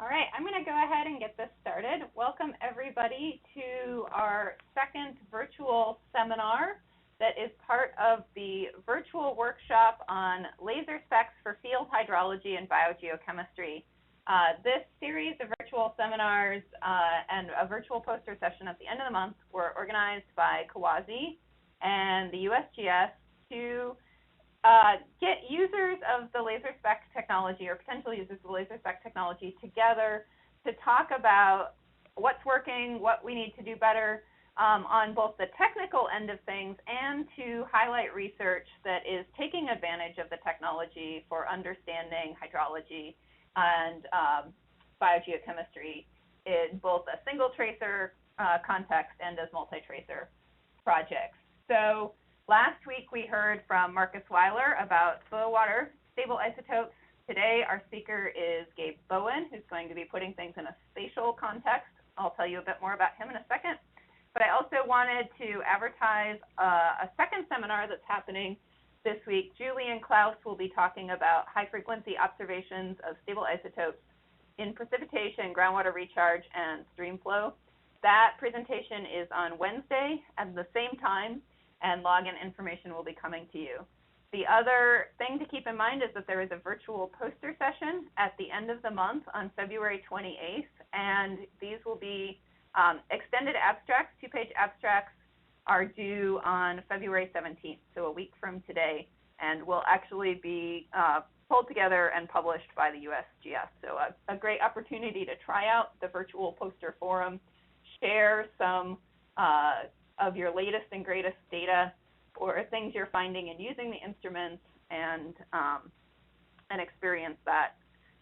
All right, I'm going to go ahead and get this started. Welcome, everybody, to our second virtual seminar that is part of the virtual workshop on laser specs for field hydrology and biogeochemistry. This series of virtual seminars and a virtual poster session at the end of the month were organized by CUAHSI and the USGS to get users of the laser spec technology or potential users of the laser spec technology together to talk about what's working, what we need to do better on both the technical end of things and to highlight research that is taking advantage of the technology for understanding hydrology and biogeochemistry in both a single tracer context and as multi-tracer projects. So last week we heard from Marcus Weiler about soil water stable isotopes. Today our speaker is Gabe Bowen, who's going to be putting things in a spatial context. I'll tell you a bit more about him in a second. But I also wanted to advertise a second seminar that's happening this week. Julie and Klaus will be talking about high-frequency observations of stable isotopes in precipitation, groundwater recharge, and stream flow. That presentation is on Wednesday at the same time, and login information will be coming to you. The other thing to keep in mind is that there is a virtual poster session at the end of the month on February 28th, and these will be extended abstracts. Two-page abstracts are due on February 17th, so a week from today, and will actually be pulled together and published by the USGS. So a great opportunity to try out the virtual poster forum, share some of your latest and greatest data or things you're finding and using the instruments, and experience that,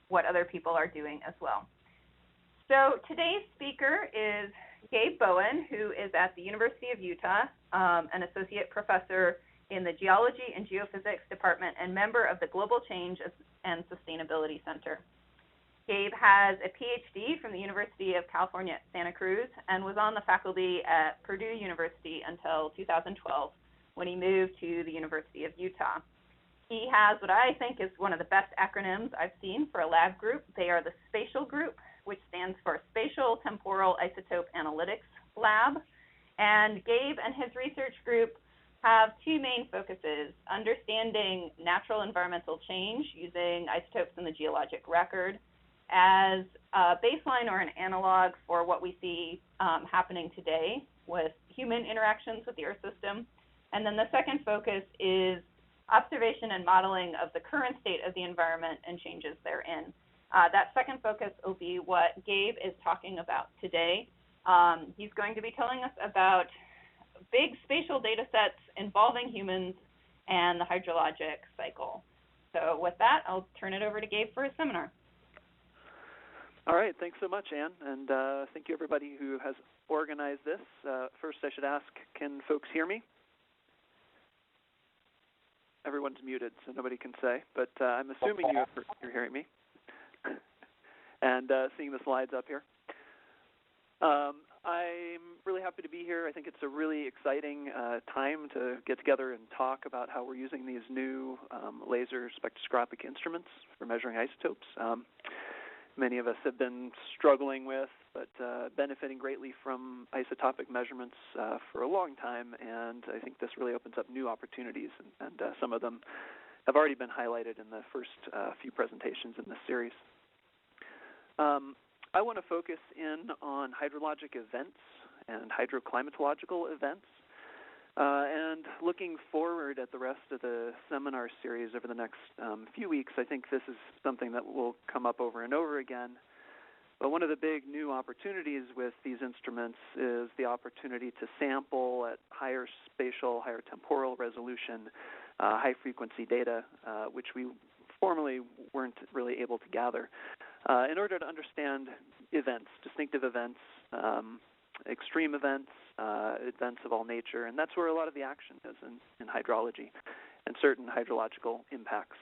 what other people are doing as well. So today's speaker is Gabe Bowen, who is at the University of Utah, an associate professor in the Geology and Geophysics Department and member of the Global Change and Sustainability Center. Gabe has a PhD from the University of California at Santa Cruz and was on the faculty at Purdue University until 2012 when he moved to the University of Utah. He has what I think is one of the best acronyms I've seen for a lab group. They are the Spatial Group, which stands for Spatial Temporal Isotope Analytics Lab. And Gabe and his research group have two main focuses: understanding natural environmental change using isotopes in the geologic record as a baseline or an analog for what we see happening today with human interactions with the Earth system. And then the second focus is observation and modeling of the current state of the environment and changes therein. That second focus will be what Gabe is talking about today. He's going to be telling us about big spatial data sets involving humans and the hydrologic cycle. So with that, I'll turn it over to Gabe for his seminar. All right, thanks so much, Anne, and thank you everybody who has organized this. First, I should ask, can folks hear me? Everyone's muted, so nobody can say, but I'm assuming you're hearing me and seeing the slides up here. I'm really happy to be here. I think it's a really exciting time to get together and talk about how we're using these new laser spectroscopic instruments for measuring isotopes. Many of us have been struggling with, but benefiting greatly from isotopic measurements for a long time, and I think this really opens up new opportunities, and some of them have already been highlighted in the first few presentations in this series. I want to focus in on hydrologic events and hydroclimatological events, and looking forward at the rest of the seminar series over the next few weeks. I think this is something that will come up over and over again. But one of the big new opportunities with these instruments is the opportunity to sample at higher spatial, higher temporal resolution, high-frequency data, which we formerly weren't really able to gather, in order to understand events, distinctive events, extreme events, events of all nature, and that's where a lot of the action is in hydrology and certain hydrological impacts.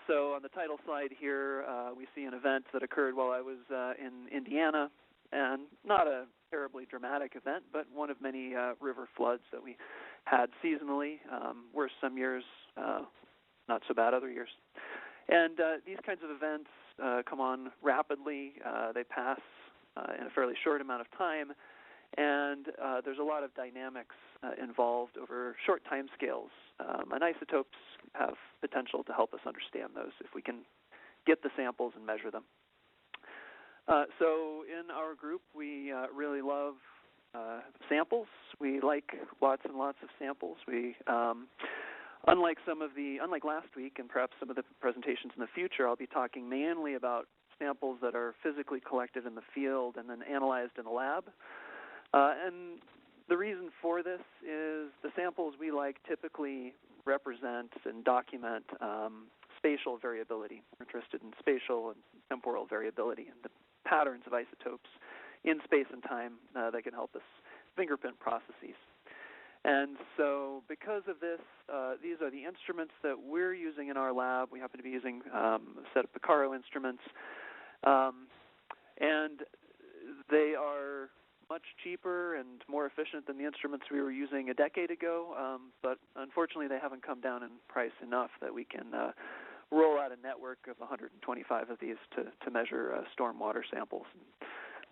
So on the title slide here, we see an event that occurred while I was in Indiana, and not a terribly dramatic event, but one of many river floods that we had seasonally. Worse some years, not so bad other years. And these kinds of events come on rapidly. They pass in a fairly short amount of time, and there's a lot of dynamics involved over short time scales. And isotopes have potential to help us understand those if we can get the samples and measure them. So in our group, we really love samples. We like lots and lots of samples. We unlike last week and perhaps some of the presentations in the future, I'll be talking mainly about samples that are physically collected in the field and then analyzed in a lab. And the reason for this is the samples we like typically represent and document spatial variability. We're interested in spatial and temporal variability and the patterns of isotopes in space and time that can help us fingerprint processes. And so because of this, these are the instruments that we're using in our lab. We happen to be using a set of Picaro instruments, and they are much cheaper and more efficient than the instruments we were using a decade ago, but unfortunately they haven't come down in price enough that we can roll out a network of 125 of these to measure storm water samples.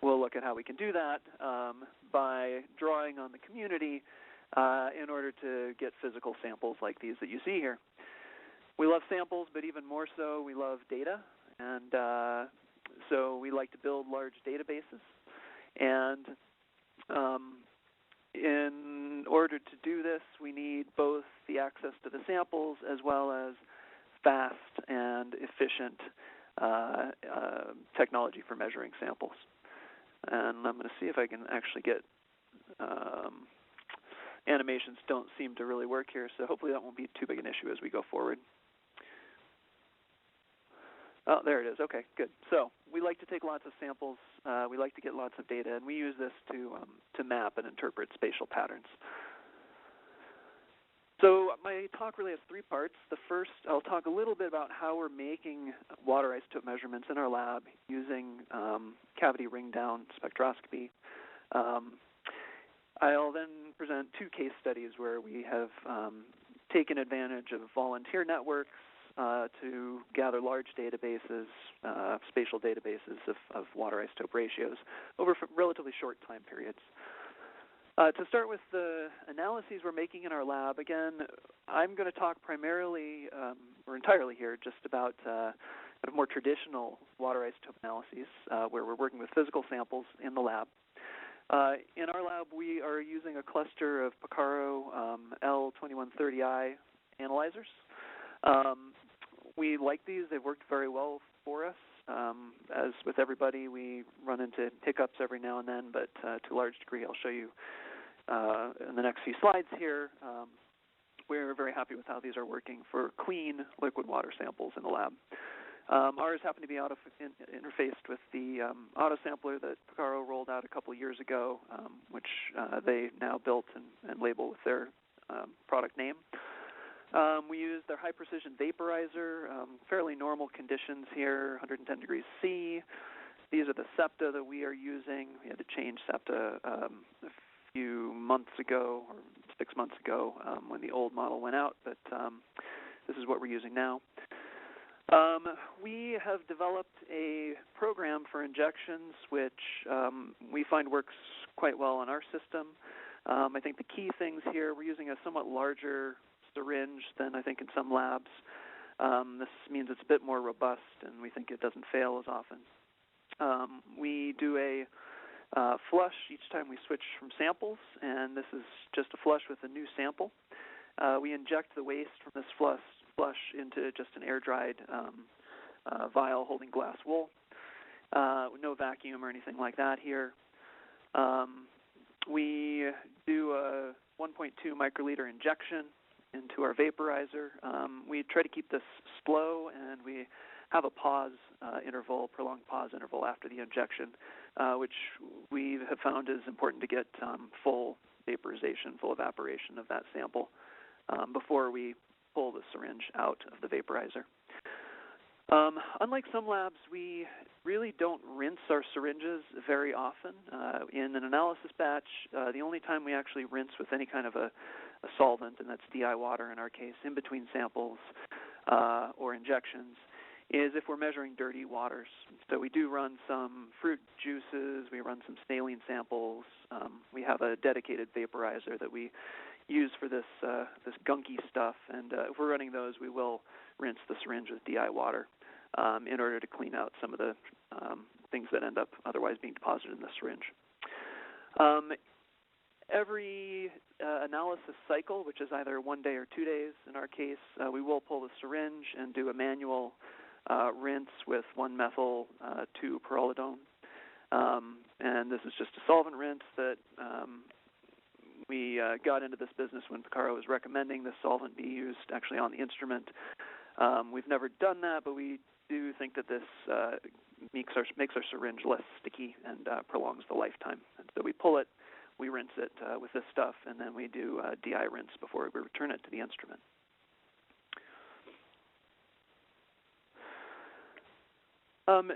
We'll look at how we can do that by drawing on the community in order to get physical samples like these that you see here. We love samples, but even more so, we love data, and so we like to build large databases. And in order to do this, we need both the access to the samples as well as fast and efficient technology for measuring samples. And I'm going to see if I can actually get animations don't seem to really work here, so hopefully that won't be too big an issue as we go forward. Oh, there it is. Okay, good. So we like to take lots of samples. We like to get lots of data, and we use this to map and interpret spatial patterns. So my talk really has three parts. The first, I'll talk a little bit about how we're making water isotope measurements in our lab using cavity ring-down spectroscopy. I'll then present two case studies where we have taken advantage of volunteer networks to gather large databases, spatial databases of water isotope ratios over relatively short time periods. To start with the analyses we're making in our lab, again, I'm going to talk primarily or entirely here just about more traditional water isotope analyses where we're working with physical samples in the lab. In our lab, we are using a cluster of Picaro L2130i analyzers. We like these. They've worked very well for us. As with everybody, we run into hiccups every now and then, but to a large degree, I'll show you in the next few slides here. We're very happy with how these are working for clean liquid water samples in the lab. Ours happen to be interfaced with the autosampler that Picaro rolled out a couple of years ago, which they now built and label with their product name. We use their high-precision vaporizer, fairly normal conditions here, 110 degrees C. These are the septa that we are using. We had to change septa a few months ago, or 6 months ago, when the old model went out, but this is what we're using now. We have developed a program for injections which we find works quite well on our system. I think the key things here, we're using a somewhat larger syringe than I think in some labs. This means it's a bit more robust, and we think it doesn't fail as often. We do a flush each time we switch from samples, and this is just a flush with a new sample. We inject the waste from this flush into just an air-dried vial holding glass wool. No vacuum or anything like that here. We do a 1.2 microliter injection into our vaporizer. We try to keep this slow, and we have a pause interval, prolonged pause interval after the injection, which we have found is important to get full vaporization, full evaporation of that sample before we pull the syringe out of the vaporizer. Unlike some labs, we really don't rinse our syringes very often. In an analysis batch, the only time we actually rinse with any kind of a solvent, and that's DI water in our case, in between samples or injections, is if we're measuring dirty waters. So we do run some fruit juices, we run some saline samples, we have a dedicated vaporizer that we use for this this gunky stuff, and if we're running those, we will rinse the syringe with DI water in order to clean out some of the things that end up otherwise being deposited in the syringe. Every analysis cycle, which is either 1 day or 2 days in our case, we will pull the syringe and do a manual rinse with 1-methyl-2-pyrrolidone. And this is just a solvent rinse that we got into this business when Picaro was recommending this solvent be used actually on the instrument. We've never done that, but we do think that this makes our syringe less sticky and prolongs the lifetime. And so we pull it, we rinse it with this stuff, and then we do a DI rinse before we return it to the instrument.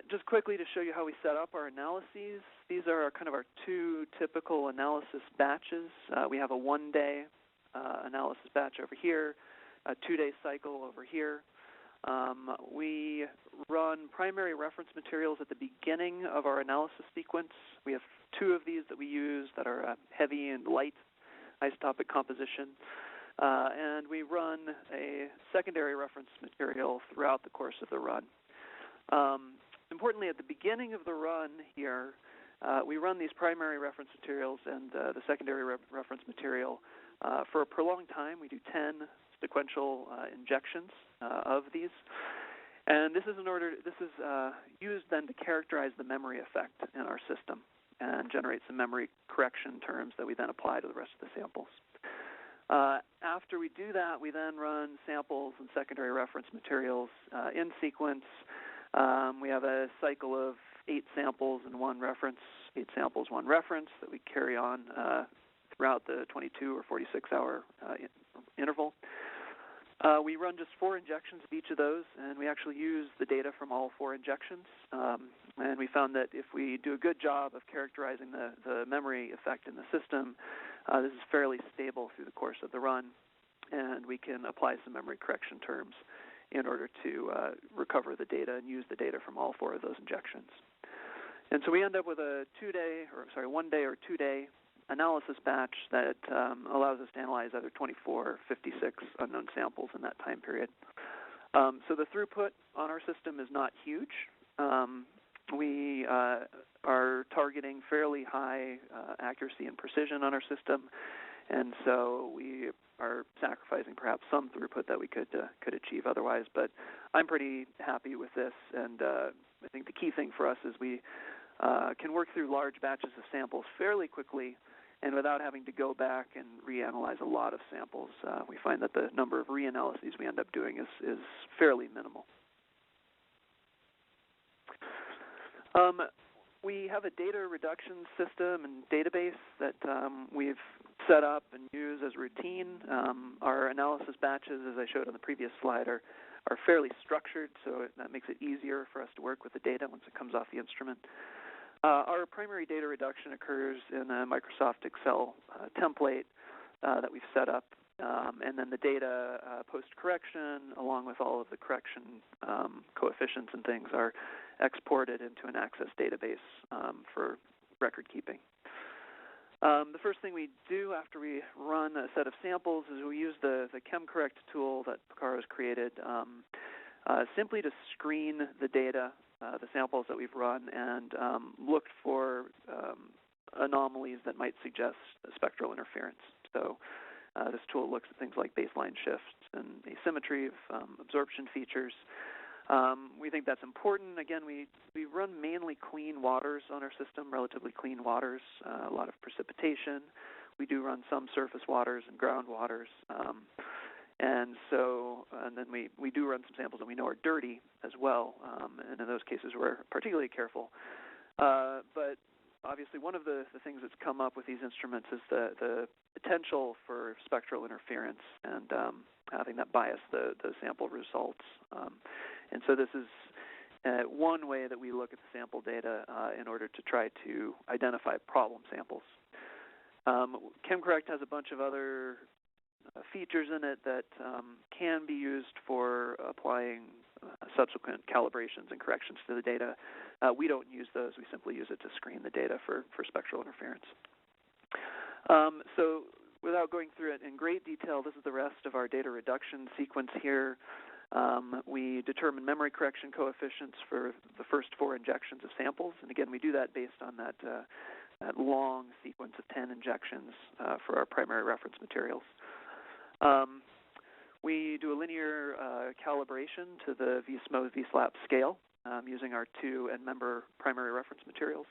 Just quickly to show you how we set up our analyses, these are kind of our two typical analysis batches. We have a 1-day analysis batch over here, a 2-day cycle over here. We run primary reference materials at the beginning of our analysis sequence. We have 2 of these that we use that are heavy and light isotopic composition. And we run a secondary reference material throughout the course of the run. Importantly, at the beginning of the run here, we run these primary reference materials and the secondary reference material for a prolonged time. We do 10 sequential injections of these. And this is used then to characterize the memory effect in our system and generate some memory correction terms that we then apply to the rest of the samples. After we do that, we then run samples and secondary reference materials in sequence. We have a cycle of 8 samples and 1 reference, 8 samples, 1 reference that we carry on throughout the 22 or 46-hour interval. We run just 4 injections of each of those, and we actually use the data from all 4 injections. And we found that if we do a good job of characterizing the memory effect in the system, this is fairly stable through the course of the run, and we can apply some memory correction terms in order to recover the data and use the data from all 4 of those injections. And so we end up with a 1 day or 2 day analysis batch that allows us to analyze either 24 or 56 unknown samples in that time period. So the throughput on our system is not huge. We are targeting fairly high accuracy and precision on our system, and so we are sacrificing perhaps some throughput that we could achieve otherwise. But I'm pretty happy with this, and I think the key thing for us is we can work through large batches of samples fairly quickly and without having to go back and reanalyze a lot of samples. We find that the number of reanalyses we end up doing is fairly minimal. We have a data reduction system and database that we've set up and use as routine. Our analysis batches, as I showed on the previous slide, are fairly structured, so that makes it easier for us to work with the data once it comes off the instrument. Our primary data reduction occurs in a Microsoft Excel template that we've set up, and then the data post-correction, along with all of the correction coefficients and things, are exported into an Access database for record keeping. The first thing we do after we run a set of samples is we use the ChemCorrect tool that Picaro has created simply to screen the data, the samples that we've run, and look for anomalies that might suggest spectral interference. So this tool looks at things like baseline shifts and asymmetry of absorption features. We think that's important. Again, we run mainly clean waters on our system, relatively clean waters, a lot of precipitation. We do run some surface waters and ground waters. And then we do run some samples that we know are dirty as well, and in those cases we're particularly careful. But obviously one of the things that's come up with these instruments is the potential for spectral interference and having that bias the sample results. And so this is one way that we look at the sample data in order to try to identify problem samples. ChemCorrect has a bunch of other features in it that can be used for applying subsequent calibrations and corrections to the data. We don't use those. We simply use it to screen the data for spectral interference. So without going through it in great detail, this is the rest of our data reduction sequence here. We determine memory correction coefficients for the first 4 injections of samples. And again, we do that based on that long sequence of 10 injections for our primary reference materials. We do a linear calibration to the VSMO VSLAP scale using our 2 and member primary reference materials.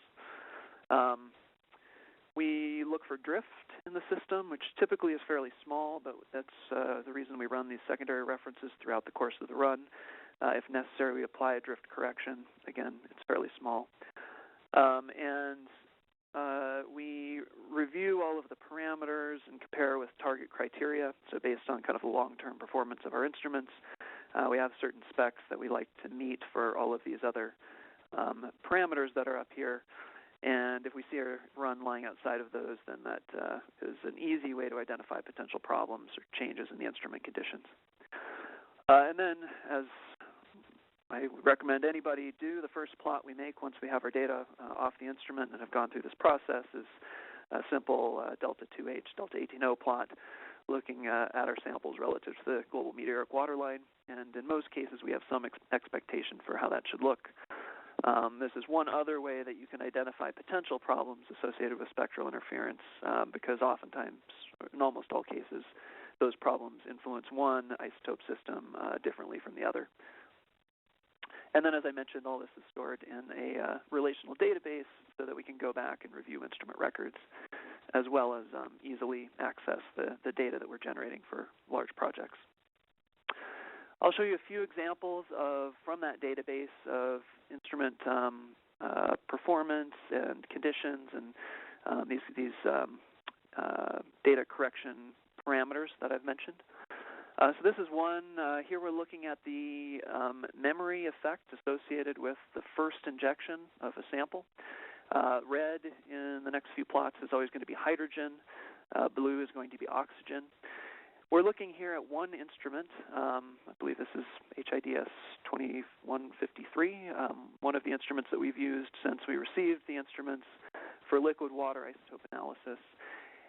We look for drift in the system, which typically is fairly small, but that's the reason we run these secondary references throughout the course of the run. If necessary, we apply a drift correction. Again, it's fairly small. We review all of the parameters and compare with target criteria. So based on kind of the long-term performance of our instruments, we have certain specs that we like to meet for all of these other parameters that are up here. And if we see a run lying outside of those, then that is an easy way to identify potential problems or changes in the instrument conditions. And then, as I would recommend anybody do, the first plot we make once we have our data off the instrument and have gone through this process is a simple delta 2H, delta 18O plot, looking at our samples relative to the global meteoric waterline. And in most cases, we have some expectation for how that should look. This is one other way that you can identify potential problems associated with spectral interference, because oftentimes, in almost all cases, those problems influence one isotope system differently from the other. And then, as I mentioned, all this is stored in a relational database so that we can go back and review instrument records, as well as easily access the data that we're generating for large projects. I'll show you a few examples from that database of instrument performance and conditions and these data correction parameters that I've mentioned. So this is one. Here we're looking at the memory effect associated with the first injection of a sample. Red in the next few plots is always going to be hydrogen. Blue is going to be oxygen. We're looking here at one instrument. I believe this is HIDS 2153, one of the instruments that we've used since we received the instruments for liquid water isotope analysis.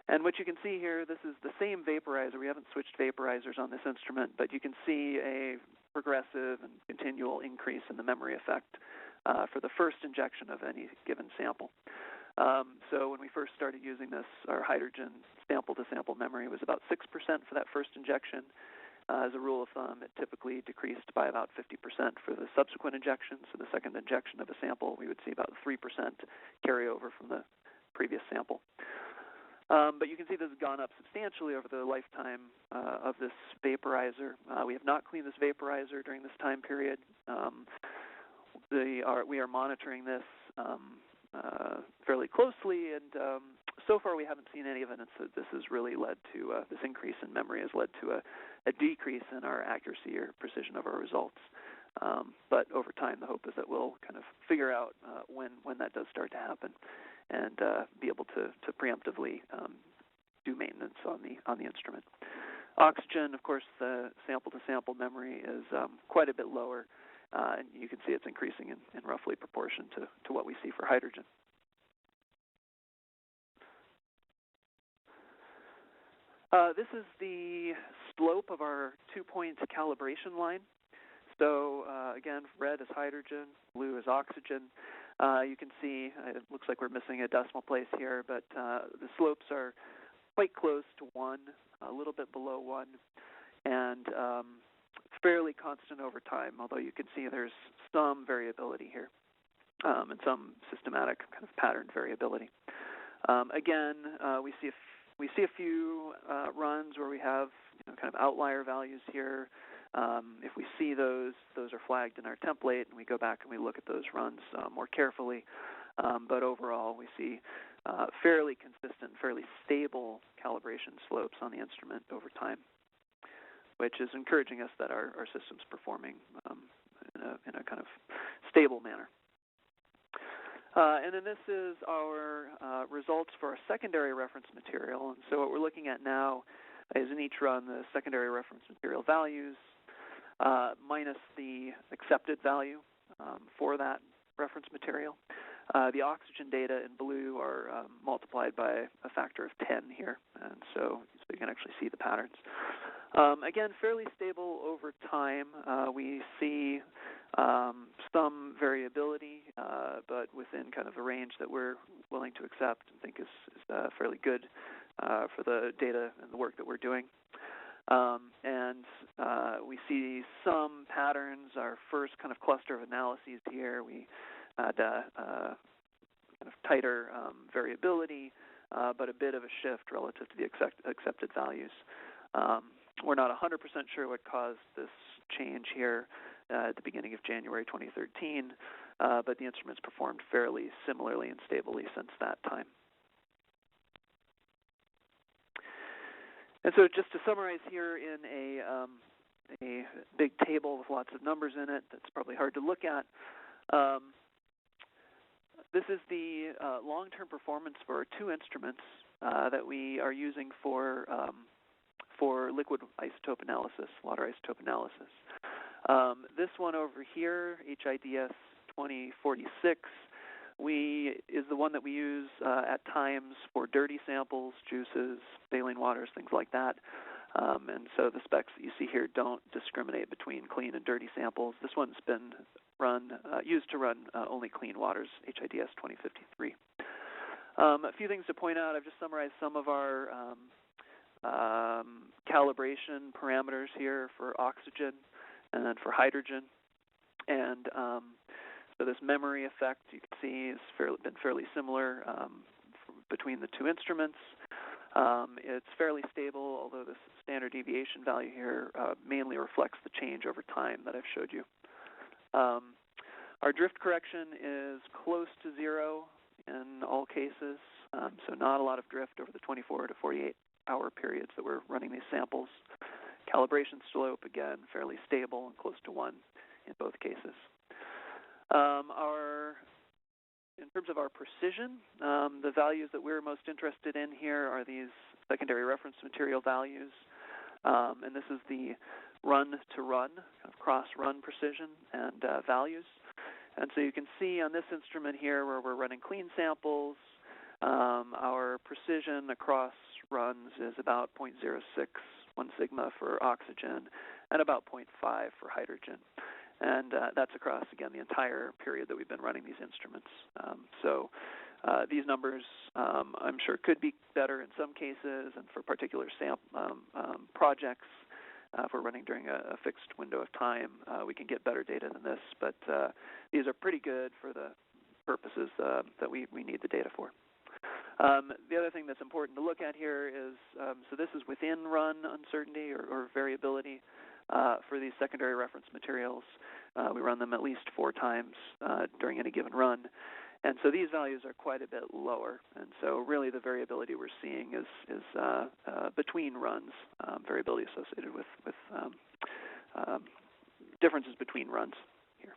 And what you can see here, this is the same vaporizer. We haven't switched vaporizers on this instrument, but you can see a progressive and continual increase in the memory effect for the first injection of any given sample. So when we first started using this, our hydrogen sample-to-sample memory was about 6% for that first injection. As a rule of thumb, it typically decreased by about 50% for the subsequent injection. So the second injection of a sample, we would see about 3% carryover from the previous sample. But you can see this has gone up substantially over the lifetime of this vaporizer. We have not cleaned this vaporizer during this time period. We are monitoring this fairly closely, and so far we haven't seen any evidence that this has really led to, this increase in memory has led to a decrease in our accuracy or precision of our results. But over time, the hope is that we'll kind of figure out when that does start to happen, and be able to preemptively do maintenance on the instrument. Oxygen, of course, the sample-to-sample memory is quite a bit lower, and you can see it's increasing in roughly proportion to what we see for hydrogen. This is the slope of our 2-point calibration line. So again, red is hydrogen, blue is oxygen. You can see it looks like we're missing a decimal place here, but the slopes are quite close to 1, a little bit below 1, and fairly constant over time, although you can see there's some variability here and some systematic kind of patterned variability. Again, we see a few runs where we have kind of outlier values here. If we see those are flagged in our template, and we go back and we look at those runs more carefully. But overall, we see fairly consistent, fairly stable calibration slopes on the instrument over time, which is encouraging us that our system's performing in a kind of stable manner. And then this is our results for our secondary reference material. And so what we're looking at now is in each run the secondary reference material values. minus the accepted value for that reference material. The oxygen data in blue are multiplied by a factor of 10 here, and so you can actually see the patterns. Again, fairly stable over time. We see some variability, but within kind of a range that we're willing to accept and think is fairly good for the data and the work that we're doing. And we see some patterns. Our first kind of cluster of analyses here, we had kind of tighter variability, but a bit of a shift relative to the accepted values. We're not 100% sure what caused this change here at the beginning of January 2013, but the instruments performed fairly similarly and stably since that time. And so just to summarize here in a big table with lots of numbers in it that's probably hard to look at, this is the long-term performance for two instruments that we are using for liquid isotope analysis, water isotope analysis. This one over here, HIDS 2046, is the one that we use at times for dirty samples, juices, saline waters, things like that. And so the specs that you see here don't discriminate between clean and dirty samples. This one's been used to run only clean waters, HIDS 2053. A few things to point out. I've just summarized some of our calibration parameters here for oxygen and then for hydrogen. And so this memory effect, you can see, has been fairly similar between the two instruments. It's fairly stable, although this standard deviation value here mainly reflects the change over time that I've showed you. Our drift correction is close to zero in all cases, so not a lot of drift over the 24 to 48-hour periods that we're running these samples. Calibration slope, again, fairly stable and close to 1 in both cases. In terms of our precision, the values that we're most interested in here are these secondary reference material values, and this is the run-to-run, kind of cross-run precision and values. And so you can see on this instrument here where we're running clean samples, our precision across runs is about 0.06, 1 sigma for oxygen, and about 0.5 for hydrogen. And that's across, again, the entire period that we've been running these instruments. So these numbers, I'm sure, could be better in some cases, and for particular projects, if we're running during a fixed window of time, we can get better data than this. But these are pretty good for the purposes that we need the data for. The other thing that's important to look at here is, so this is within run uncertainty or variability. For these secondary reference materials, we run them at least 4 times during any given run. And so these values are quite a bit lower. And so really the variability we're seeing is between runs, variability associated with differences between runs here.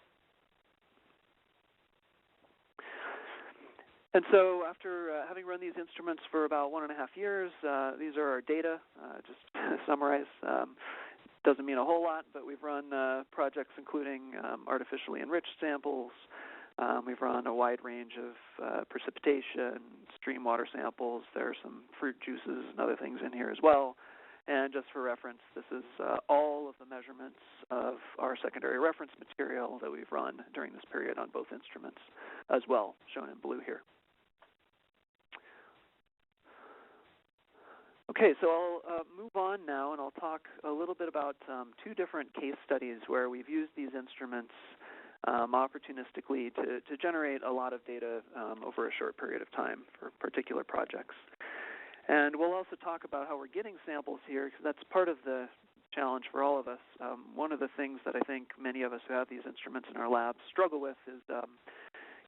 And so after having run these instruments for about 1.5 years, these are our data. Just to summarize, doesn't mean a whole lot, but we've run projects including artificially enriched samples. We've run a wide range of precipitation, stream water samples. There are some fruit juices and other things in here as well. And just for reference, this is all of the measurements of our secondary reference material that we've run during this period on both instruments as well, shown in blue here. Okay, so I'll move on now, and I'll talk a little bit about 2 different case studies where we've used these instruments opportunistically to generate a lot of data over a short period of time for particular projects. And we'll also talk about how we're getting samples here, because that's part of the challenge for all of us. One of the things that I think many of us who have these instruments in our labs struggle with is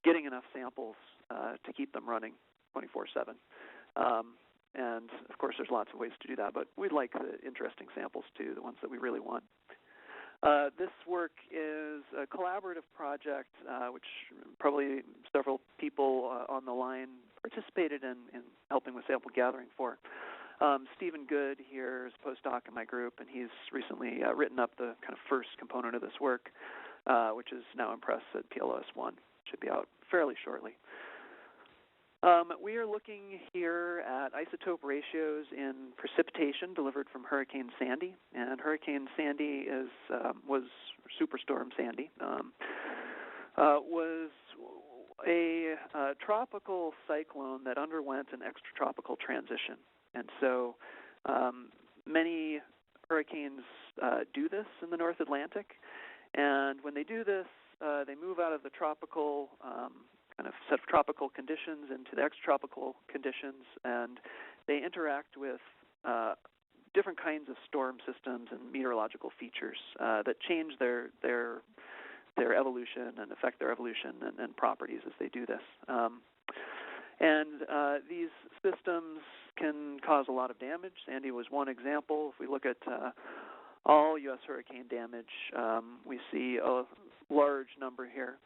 getting enough samples to keep them running 24/7. And, of course, there's lots of ways to do that, but we like the interesting samples, too, the ones that we really want. This work is a collaborative project, which probably several people on the line participated in helping with sample gathering for. Stephen Good here is a postdoc in my group, and he's recently written up the kind of first component of this work, which is now in press at PLOS1. Should be out fairly shortly. We are looking here at isotope ratios in precipitation delivered from Hurricane Sandy, and Hurricane Sandy was Superstorm Sandy, was a tropical cyclone that underwent an extratropical transition. And so many hurricanes do this in the North Atlantic, and when they do this, they move out of the tropical kind of set of tropical conditions into the extratropical conditions, and they interact with different kinds of storm systems and meteorological features that change their evolution and affect their evolution and properties as they do this. And these systems can cause a lot of damage. Sandy was one example. If we look at all U.S. hurricane damage, we see a large number here.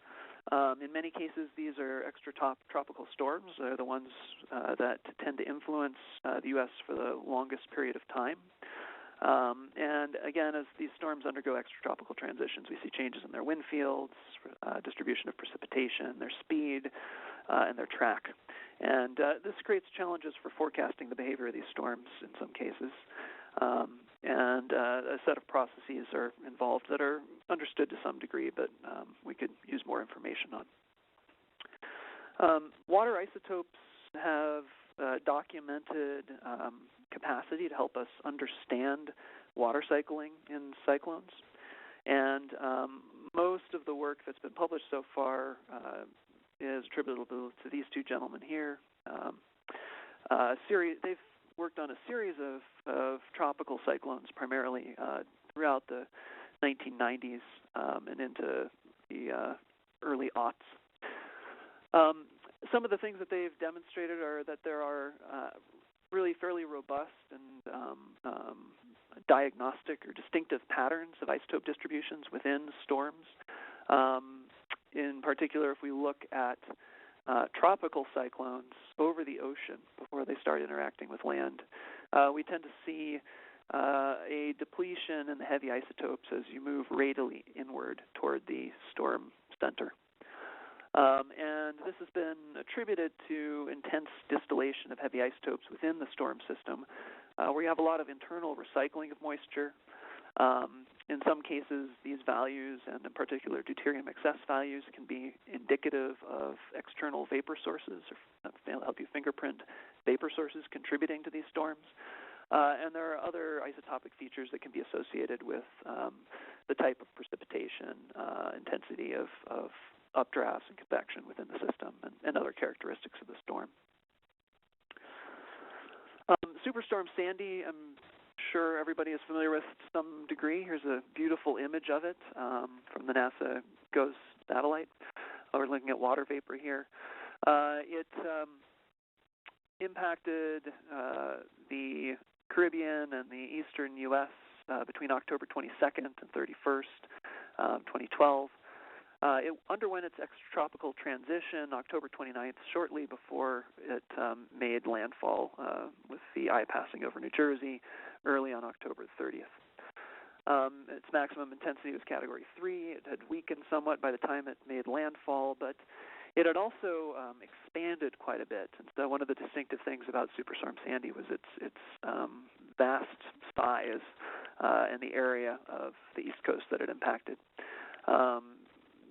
In many cases, these are extratropical storms. They're the ones that tend to influence the U.S. for the longest period of time. And again, as these storms undergo extratropical transitions, we see changes in their wind fields, distribution of precipitation, their speed, and their track. And this creates challenges for forecasting the behavior of these storms in some cases. And a set of processes are involved that are understood to some degree, but we could use more information on. Water isotopes have documented capacity to help us understand water cycling in cyclones. And most of the work that's been published so far is attributable to these two gentlemen here. They've worked on a series of tropical cyclones, primarily throughout the 1990s and into the early aughts. Some of the things that they've demonstrated are that there are really fairly robust and diagnostic or distinctive patterns of isotope distributions within storms. In particular, if we look at tropical cyclones over the ocean before they start interacting with land, we tend to see a depletion in the heavy isotopes as you move radially inward toward the storm center. And this has been attributed to intense distillation of heavy isotopes within the storm system, where you have a lot of internal recycling of moisture. In some cases, these values, and in particular deuterium excess values, can be indicative of external vapor sources, or help you fingerprint vapor sources contributing to these storms. And there are other isotopic features that can be associated with the type of precipitation, intensity of updrafts and convection within the system, and other characteristics of the storm. Superstorm Sandy, I'm sure everybody is familiar with to some degree. Here's a beautiful image of it from the NASA GOES satellite. We're looking at water vapor here. It impacted the Caribbean and the eastern U.S. Between October 22nd and 31st, 2012. It underwent its extratropical transition October 29th, shortly before it made landfall with the eye passing over New Jersey early on October 30th. Its maximum intensity was Category 3. It had weakened somewhat by the time it made landfall, but it had also expanded quite a bit. And so one of the distinctive things about Superstorm Sandy was its vast size and the area of the East Coast that it impacted.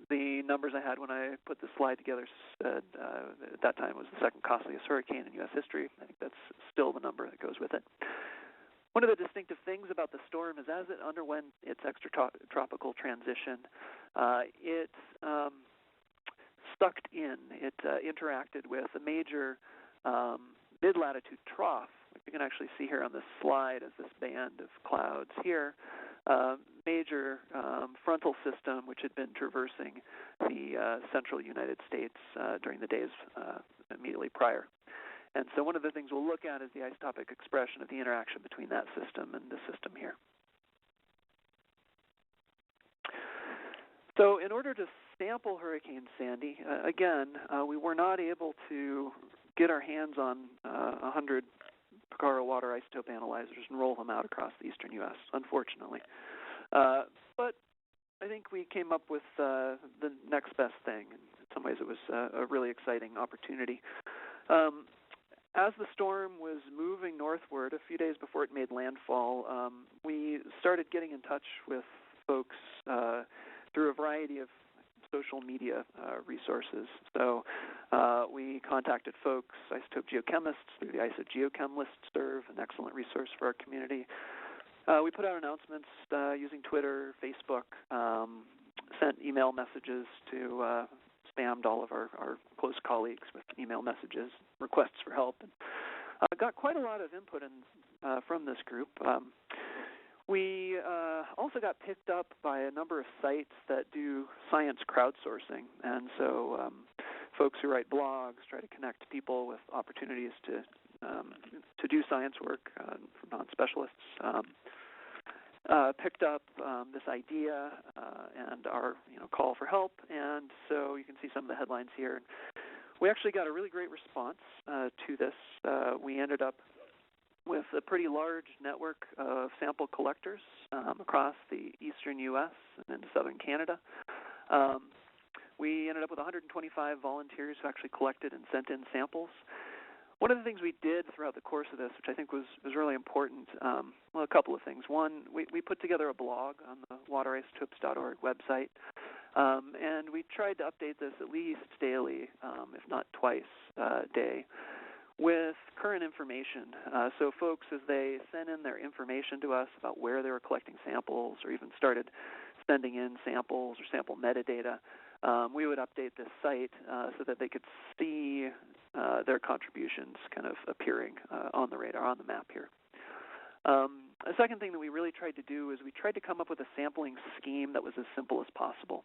The numbers I had when I put this slide together said at that time it was the second costliest hurricane in U.S. history. I think that's still the number that goes with it. One of the distinctive things about the storm is as it underwent its extratropical transition, it sucked in. It interacted with a major mid-latitude trough, which you can actually see here on this slide as this band of clouds here. Major frontal system which had been traversing the central United States during the days immediately prior. And so one of the things we'll look at is the isotopic expression of the interaction between that system and the system here. So in order to sample Hurricane Sandy, again, we were not able to get our hands on 100% Picaro water isotope analyzers and roll them out across the eastern U.S., unfortunately. But I think we came up with the next best thing. In some ways, it was a really exciting opportunity. As the storm was moving northward, a few days before it made landfall, we started getting in touch with folks through a variety of social media resources. So we contacted folks, isotope geochemists, through the IsoGeochem listserv, an excellent resource for our community. We put out announcements using Twitter, Facebook, sent email messages to spammed all of our close colleagues with email messages, requests for help, and got quite a lot of input from this group. We also got picked up by a number of sites that do science crowdsourcing, and so folks who write blogs try to connect people with opportunities to do science work for non-specialists. Picked up this idea and our call for help, and so you can see some of the headlines here. We actually got a really great response to this. We ended up with a pretty large network of sample collectors across the eastern U.S. and into southern Canada. We ended up with 125 volunteers who actually collected and sent in samples. One of the things we did throughout the course of this, which I think was really important, well, a couple of things. One, we put together a blog on the waterisotopes.org website, and we tried to update this at least daily, if not twice a day, with current information. So folks, as they sent in their information to us about where they were collecting samples or even started sending in samples or sample metadata, we would update this site so that they could see their contributions kind of appearing on the radar, on the map here. A second thing that we really tried to do is we tried to come up with a sampling scheme that was as simple as possible.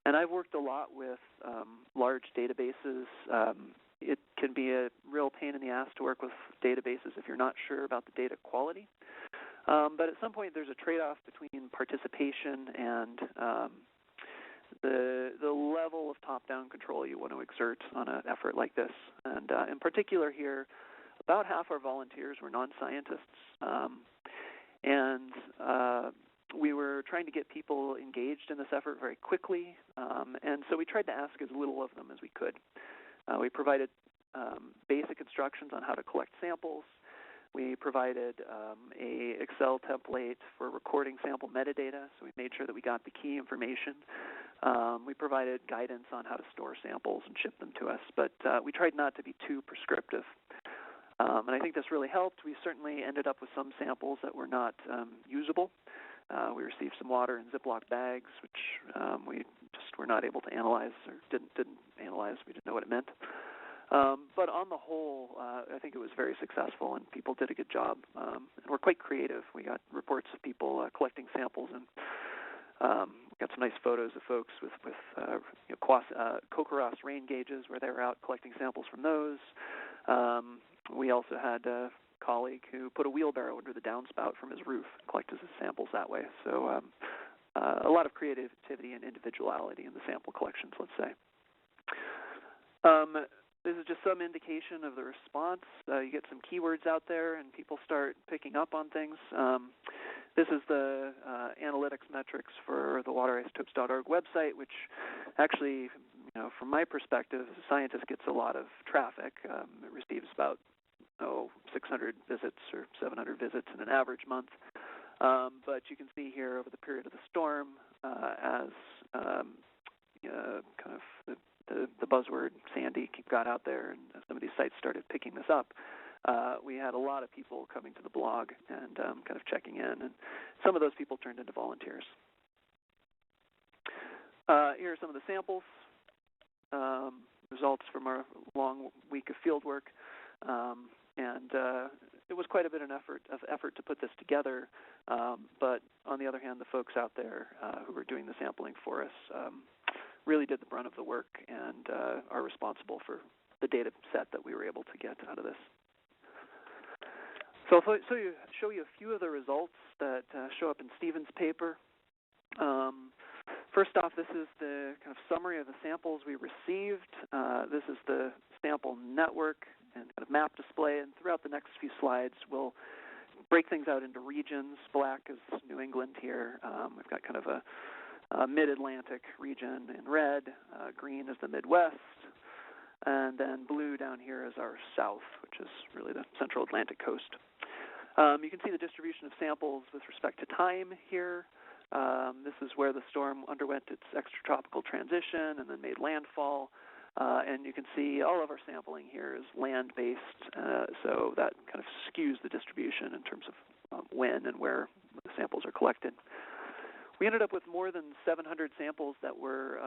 And I've worked a lot with large databases. It can be a real pain in the ass to work with databases if you're not sure about the data quality. But at some point, there's a trade-off between participation and the level of top-down control you want to exert on an effort like this. And in particular here, about half our volunteers were non-scientists. And we were trying to get people engaged in this effort very quickly. And so we tried to ask as little of them as we could. We provided basic instructions on how to collect samples. We provided a Excel template for recording sample metadata, so we made sure that we got the key information. We provided guidance on how to store samples and ship them to us, but we tried not to be too prescriptive. And I think this really helped. We certainly ended up with some samples that were not usable. We received some water in Ziploc bags, which we just were not able to analyze or didn't analyze. We didn't know what it meant. But on the whole, I think it was very successful, and people did a good job. And we're quite creative. We got reports of people collecting samples, and we got some nice photos of folks with Kokoros rain gauges where they were out collecting samples from those. We also had a colleague who put a wheelbarrow under the downspout from his roof and collected his samples that way. So a lot of creativity and individuality in the sample collections, let's say. This is just some indication of the response. You get some keywords out there, and people start picking up on things. This is the analytics metrics for the waterisotopes.org website, which actually, from my perspective, as a scientist, gets a lot of traffic. It receives about 600 visits or 700 visits in an average month. But you can see here over the period of the storm, as kind of the buzzword Sandy got out there and some of these sites started picking this up, we had a lot of people coming to the blog and kind of checking in, and some of those people turned into volunteers. Here are some of the samples, results from our long week of field work, and it was quite a bit of effort to put this together, but on the other hand, the folks out there who were doing the sampling for us really did the brunt of the work and are responsible for the data set that we were able to get out of this. So I'll show you a few of the results that show up in Stephen's paper. First off, this is the kind of summary of the samples we received. This is the sample network and kind of map display, and throughout the next few slides, we'll break things out into regions. Black is New England here. We've got kind of a mid-Atlantic region in red. Green is the Midwest. And then blue down here is our south, which is really the central Atlantic coast. You can see the distribution of samples with respect to time here. This is where the storm underwent its extratropical transition and then made landfall. And you can see all of our sampling here is land-based, so that kind of skews the distribution in terms of when and where the samples are collected. We ended up with more than 700 samples that were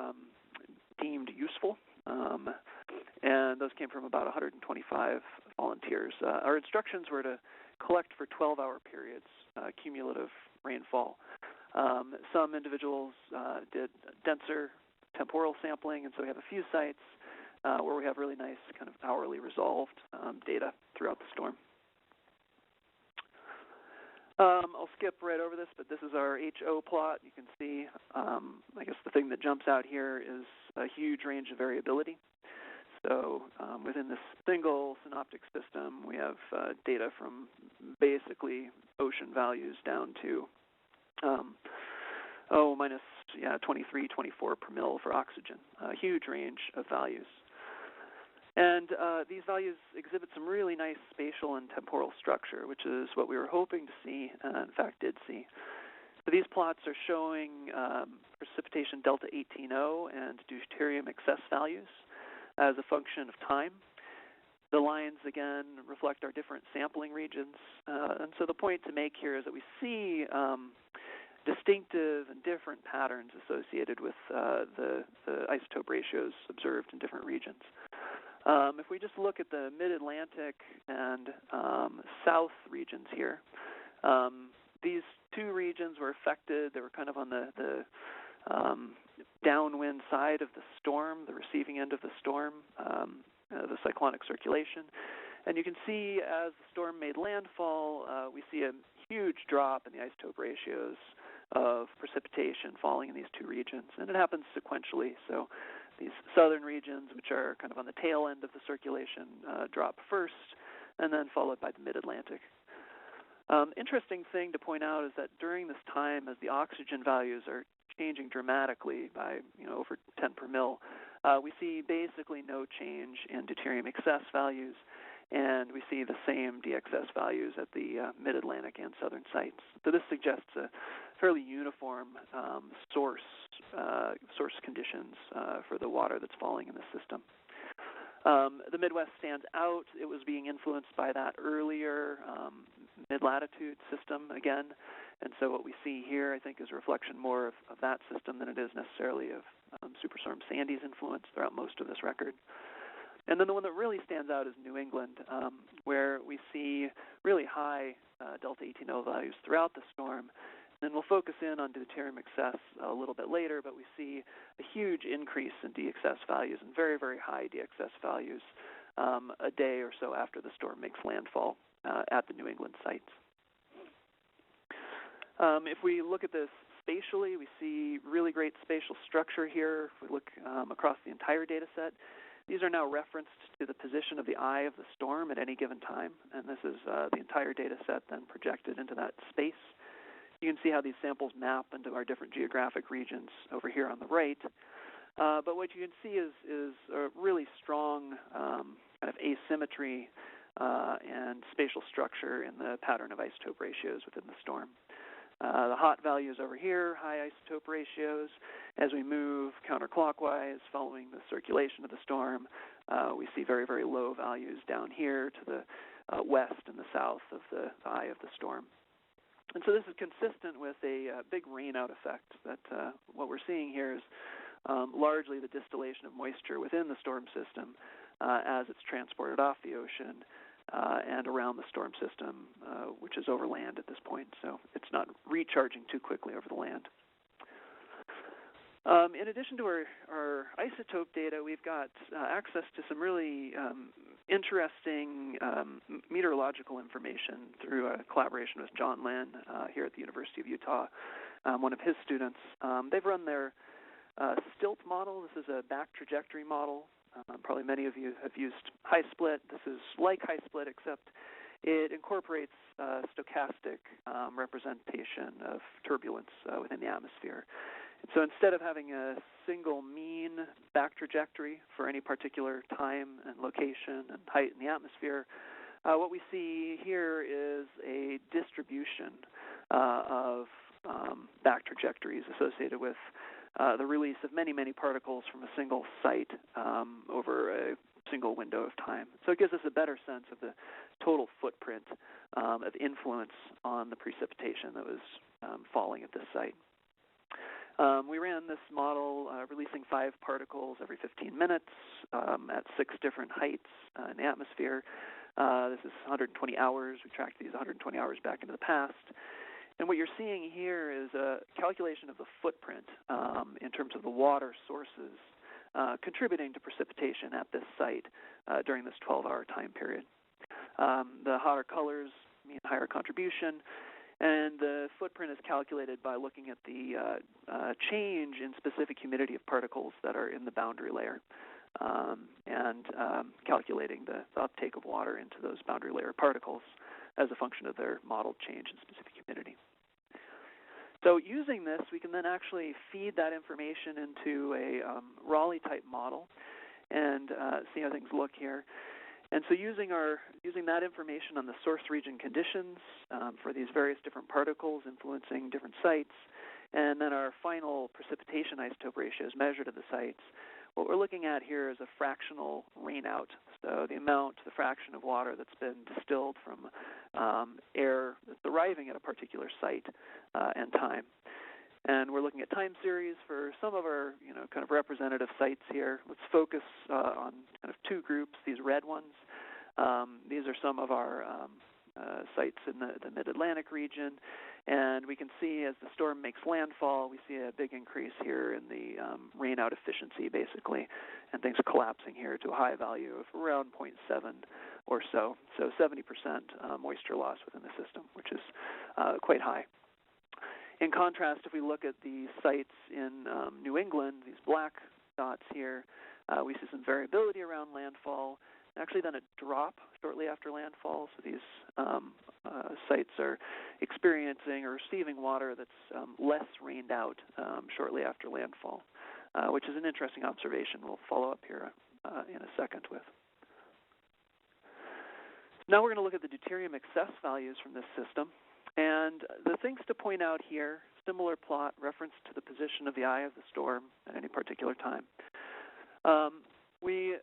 deemed useful, and those came from about 125 volunteers. Our instructions were to collect for 12-hour periods, cumulative rainfall. Some individuals did denser temporal sampling, and so we have a few sites where we have really nice kind of hourly resolved data throughout the storm. I'll skip right over this, but this is our HO plot. You can see, I guess the thing that jumps out here is a huge range of variability. So within this single synoptic system, we have data from basically ocean values down to minus 23, 24 per mil for oxygen. A huge range of values. And these values exhibit some really nice spatial and temporal structure, which is what we were hoping to see, and in fact did see. So these plots are showing precipitation delta 18O and deuterium excess values as a function of time. The lines, again, reflect our different sampling regions. And so the point to make here is that we see distinctive and different patterns associated with the isotope ratios observed in different regions. If we just look at the mid-Atlantic and south regions here, these two regions were affected. They were kind of on the downwind side of the storm, the receiving end of the storm, the cyclonic circulation. And you can see as the storm made landfall, we see a huge drop in the isotope ratios of precipitation falling in these two regions. And it happens sequentially. So these southern regions, which are kind of on the tail end of the circulation, drop first, and then followed by the mid-Atlantic. Interesting thing to point out is that during this time, as the oxygen values are changing dramatically by over 10 per mil, we see basically no change in deuterium excess values, and we see the same DXS values at the mid-Atlantic and southern sites. So this suggests a fairly uniform source conditions for the water that's falling in the system. The Midwest stands out. It was being influenced by that earlier mid-latitude system again, and so what we see here, I think, is a reflection more of that system than it is necessarily of Superstorm Sandy's influence throughout most of this record. And then the one that really stands out is New England, where we see really high delta 18O values throughout the storm. And we'll focus in on deuterium excess a little bit later, but we see a huge increase in DXS values and very, very high DXS values a day or so after the storm makes landfall at the New England sites. If we look at this spatially, we see really great spatial structure here. If we look across the entire data set, these are now referenced to the position of the eye of the storm at any given time, and this is the entire data set then projected into that space. You can see how these samples map into our different geographic regions over here on the right. But what you can see is a really strong kind of asymmetry and spatial structure in the pattern of isotope ratios within the storm. The hot values over here, high isotope ratios. As we move counterclockwise following the circulation of the storm, we see very, very low values down here to the west and the south of the eye of the storm. And so this is consistent with a big rainout effect that what we're seeing here is largely the distillation of moisture within the storm system as it's transported off the ocean and around the storm system, which is over land at this point, so it's not recharging too quickly over the land. In addition to our isotope data, we've got access to some really interesting meteorological information through a collaboration with John Lynn here at the University of Utah, one of his students. They've run their STILT model. This is a back trajectory model. Probably many of you have used high split. This is like high split, except it incorporates stochastic representation of turbulence within the atmosphere. And so instead of having a single mean back trajectory for any particular time and location and height in the atmosphere, what we see here is a distribution of back trajectories associated with the release of many, many particles from a single site over a single window of time. So it gives us a better sense of the total footprint of influence on the precipitation that was falling at this site. We ran this model releasing 5 particles every 15 minutes at 6 different heights in the atmosphere. This is 120 hours. We tracked these 120 hours back into the past. And what you're seeing here is a calculation of the footprint in terms of the water sources contributing to precipitation at this site during this 12-hour time period. The hotter colors mean higher contribution, and the footprint is calculated by looking at the change in specific humidity of particles that are in the boundary layer and calculating the uptake of water into those boundary layer particles as a function of their modeled change in specific humidity. So using this, we can then actually feed that information into a Rayleigh-type model and see how things look here. And so using that information on the source region conditions for these various different particles influencing different sites, and then our final precipitation isotope ratios measured at the sites, what we're looking at here is a fractional rainout. So the fraction of water that's been distilled from air that's arriving at a particular site and time. And we're looking at time series for some of our, kind of representative sites here. Let's focus on kind of 2 groups, these red ones. These are some of our sites in the Mid-Atlantic region. And we can see as the storm makes landfall, we see a big increase here in the rainout efficiency, basically, and things collapsing here to a high value of around 0.7 or so. So 70% moisture loss within the system, which is quite high. In contrast, if we look at the sites in New England, these black dots here, we see some variability around landfall, actually then a drop shortly after landfall. So these sites are experiencing or receiving water that's less rained out shortly after landfall, which is an interesting observation we'll follow up here in a second with. Now we're going to look at the deuterium excess values from this system. And the things to point out here, similar plot, reference to the position of the eye of the storm at any particular time. We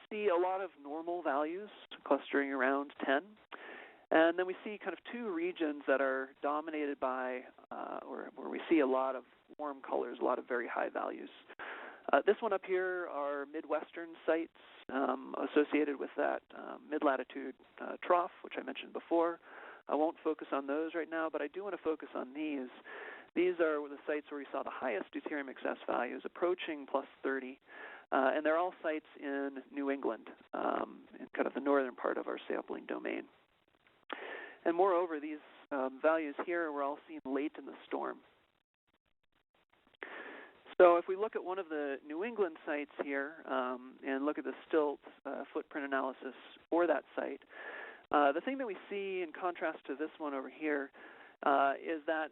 see a lot of normal values clustering around 10. And then we see kind of 2 regions that are dominated by, or where we see a lot of warm colors, a lot of very high values. This one up here are Midwestern sites associated with that mid-latitude trough, which I mentioned before. I won't focus on those right now, but I do want to focus on these. These are the sites where we saw the highest deuterium excess values, approaching plus 30, and they're all sites in New England, in kind of the northern part of our sampling domain. And moreover, these values here were all seen late in the storm. So if we look at one of the New England sites here and look at the STILT footprint analysis for that site, the thing that we see in contrast to this one over here is that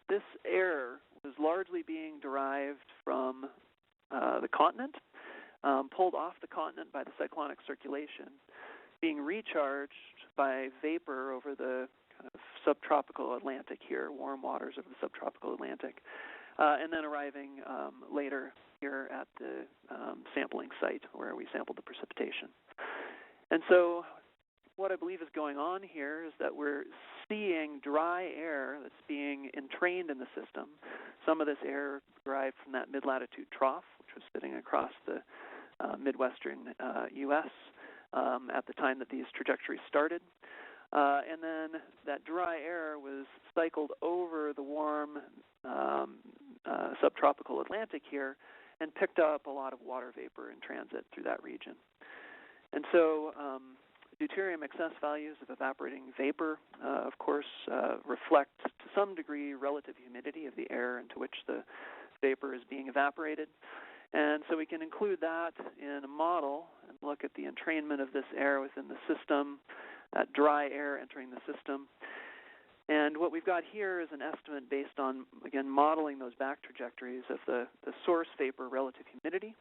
this air was largely being derived from the continent, pulled off the continent by the cyclonic circulation, being recharged by vapor over the kind of subtropical Atlantic here, warm waters of the subtropical Atlantic, and then arriving later here at the sampling site where we sampled the precipitation. And so what I believe is going on here is that we're seeing dry air that's being entrained in the system. Some of this air derived from that mid-latitude trough, which was sitting across the Midwestern U.S. At the time that these trajectories started. And then that dry air was cycled over the warm subtropical Atlantic here and picked up a lot of water vapor in transit through that region. And so deuterium excess values of evaporating vapor, of course, reflect to some degree relative humidity of the air into which the vapor is being evaporated. And so we can include that in a model and look at the entrainment of this air within the system, that dry air entering the system. And what we've got here is an estimate based on, again, modeling those back trajectories of the source vapor relative humidity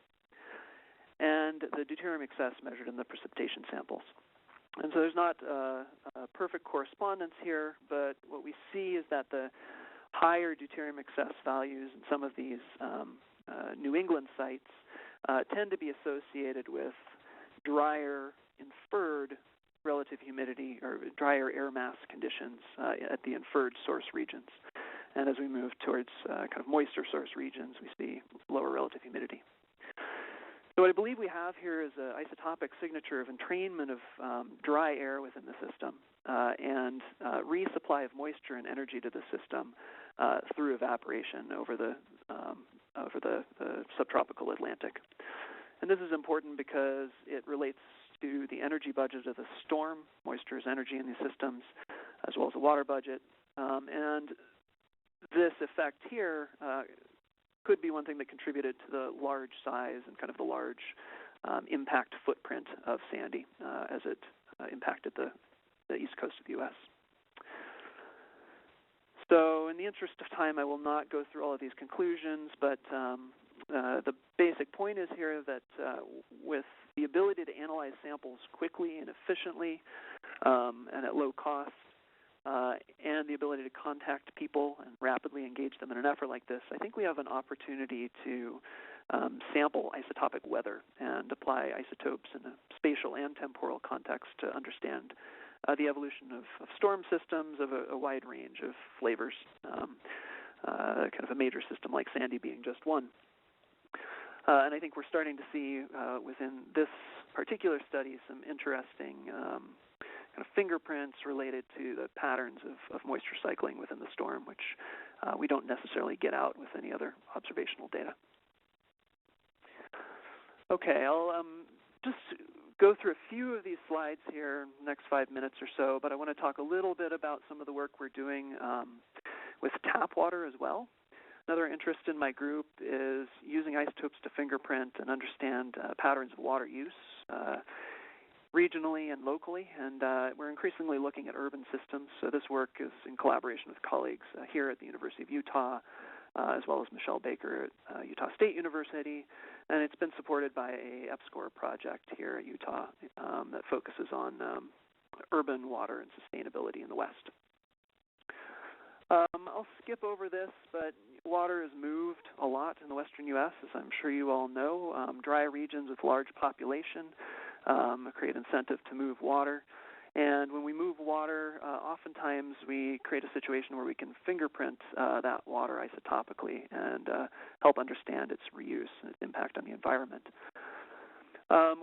and the deuterium excess measured in the precipitation samples. And so there's not a perfect correspondence here, but what we see is that the higher deuterium excess values in some of these New England sites tend to be associated with drier inferred relative humidity or drier air mass conditions at the inferred source regions. And as we move towards kind of moister source regions, we see lower relative humidity. So what I believe we have here is an isotopic signature of entrainment of dry air within the system and resupply of moisture and energy to the system through evaporation over the subtropical Atlantic. And this is important because it relates to the energy budget of the storm. Moisture is energy in these systems, as well as the water budget. And this effect here could be one thing that contributed to the large size and kind of the large impact footprint of Sandy as it impacted the east coast of the U.S. So in the interest of time, I will not go through all of these conclusions, but the basic point is here that with the ability to analyze samples quickly and efficiently and at low cost, and the ability to contact people and rapidly engage them in an effort like this, I think we have an opportunity to sample isotopic weather and apply isotopes in a spatial and temporal context to understand the evolution of storm systems of a wide range of flavors, kind of a major system like Sandy being just one. And I think we're starting to see within this particular study some interesting kind of fingerprints related to the patterns of moisture cycling within the storm, which we don't necessarily get out with any other observational data. Okay, I'll just go through a few of these slides here in the next 5 minutes or so, but I want to talk a little bit about some of the work we're doing with tap water as well. Another interest in my group is using isotopes to fingerprint and understand patterns of water use regionally and locally, and we're increasingly looking at urban systems. So this work is in collaboration with colleagues here at the University of Utah, as well as Michelle Baker at Utah State University, and it's been supported by a EPSCoR project here at Utah that focuses on urban water and sustainability in the West. I'll skip over this, but water is moved a lot in the western U.S., as I'm sure you all know. Dry regions with large population create incentive to move water. And when we move water, oftentimes we create a situation where we can fingerprint that water isotopically and help understand its reuse and its impact on the environment.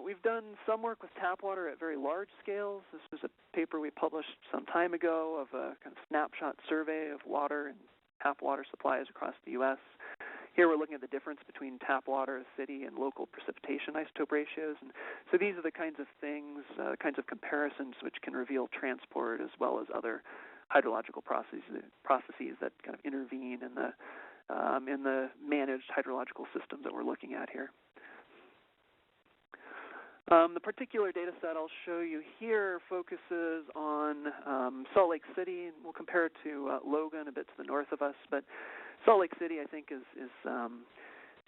We've done some work with tap water at very large scales. This was a paper we published some time ago of a kind of snapshot survey of water and tap water supplies across the U.S. Here we're looking at the difference between tap water, city, and local precipitation isotope ratios. And so these are the kinds of things, kinds of comparisons which can reveal transport as well as other hydrological processes that kind of intervene in the managed hydrological systems that we're looking at here. The particular data set I'll show you here focuses on Salt Lake City, and we'll compare it to Logan, a bit to the north of us. But Salt Lake City, I think, is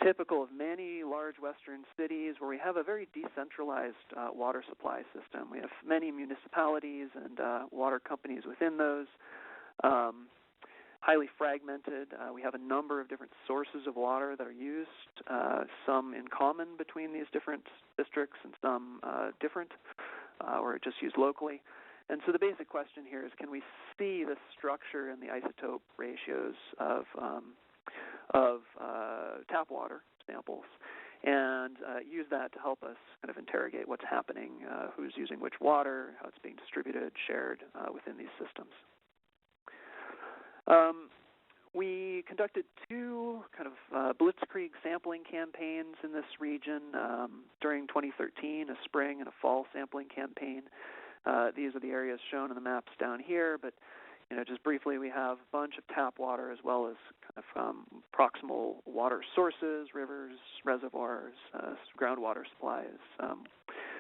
typical of many large western cities where we have a very decentralized water supply system. We have many municipalities and water companies within those. Highly fragmented. We have a number of different sources of water that are used, some in common between these different districts and some different, or just used locally. And so the basic question here is, can we see the structure and the isotope ratios of tap water samples and use that to help us kind of interrogate what's happening, who's using which water, how it's being distributed, shared within these systems. We conducted two kind of blitzkrieg sampling campaigns in this region during 2013, a spring and a fall sampling campaign. These are the areas shown in the maps down here, but just briefly, we have a bunch of tap water as well as kind of proximal water sources, rivers, reservoirs, groundwater supplies,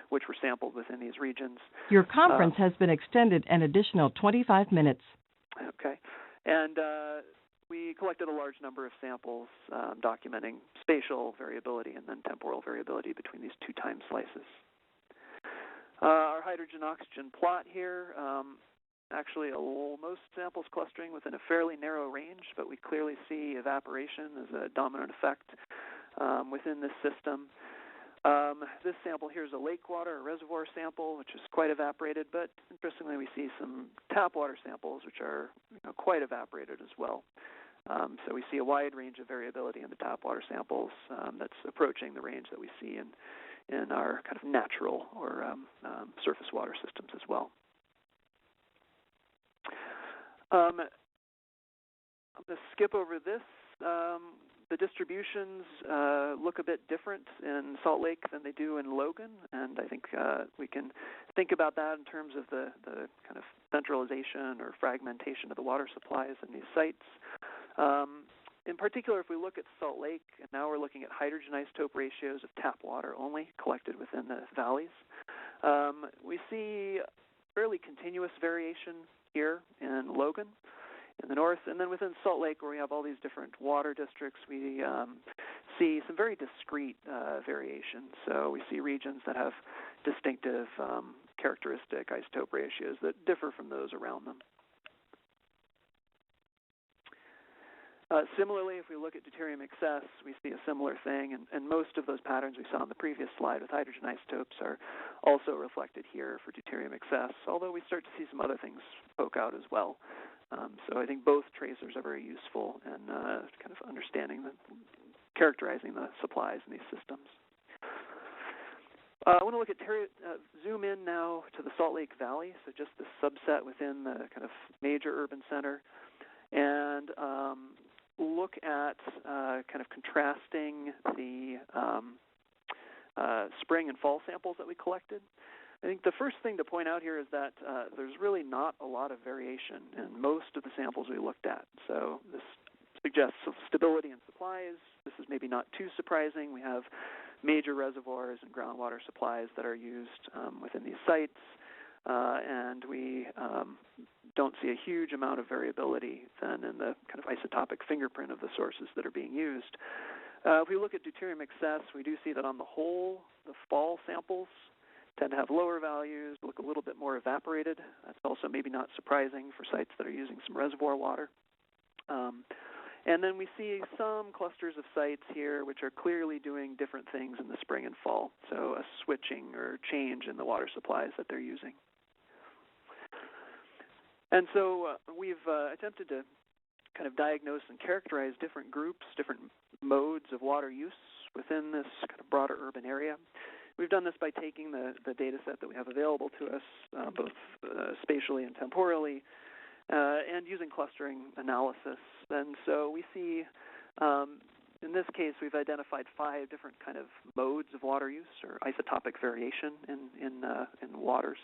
which were sampled within these regions. Your conference has been extended an additional 25 minutes. Okay. And we collected a large number of samples documenting spatial variability and then temporal variability between these two time slices. Our hydrogen-oxygen plot here, actually most samples clustering within a fairly narrow range, but we clearly see evaporation as a dominant effect within this system. This sample here is a lake water, a reservoir sample, which is quite evaporated, but interestingly we see some tap water samples which are quite evaporated as well. So we see a wide range of variability in the tap water samples that's approaching the range that we see in our kind of natural or surface water systems as well. I'm going to skip over this. The distributions look a bit different in Salt Lake than they do in Logan, and I think we can think about that in terms of the kind of centralization or fragmentation of the water supplies in these sites. In particular, if we look at Salt Lake, and now we're looking at hydrogen isotope ratios of tap water only collected within the valleys, we see fairly continuous variation here in Logan in the north, and then within Salt Lake, where we have all these different water districts, we see some very discrete variation. So we see regions that have distinctive characteristic isotope ratios that differ from those around them. Similarly, if we look at deuterium excess, we see a similar thing, and most of those patterns we saw on the previous slide with hydrogen isotopes are also reflected here for deuterium excess, although we start to see some other things poke out as well. So I think both tracers are very useful in kind of characterizing the supplies in these systems. I want to look at zoom in now to the Salt Lake Valley, so just the subset within the kind of major urban center, and look at kind of contrasting the spring and fall samples that we collected. I think the first thing to point out here is that there's really not a lot of variation in most of the samples we looked at. So this suggests stability in supplies. This is maybe not too surprising. We have major reservoirs and groundwater supplies that are used within these sites, and we don't see a huge amount of variability then in the kind of isotopic fingerprint of the sources that are being used. If we look at deuterium excess, we do see that on the whole, the fall samples tend to have lower values, look a little bit more evaporated. That's also maybe not surprising for sites that are using some reservoir water. And then we see some clusters of sites here which are clearly doing different things in the spring and fall, so a switching or change in the water supplies that they're using. And so we've attempted to kind of diagnose and characterize different groups, different modes of water use within this kind of broader urban area. We've done this by taking the data set that we have available to us, both spatially and temporally, and using clustering analysis. And so we see, in this case, we've identified 5 different kind of modes of water use or isotopic variation in waters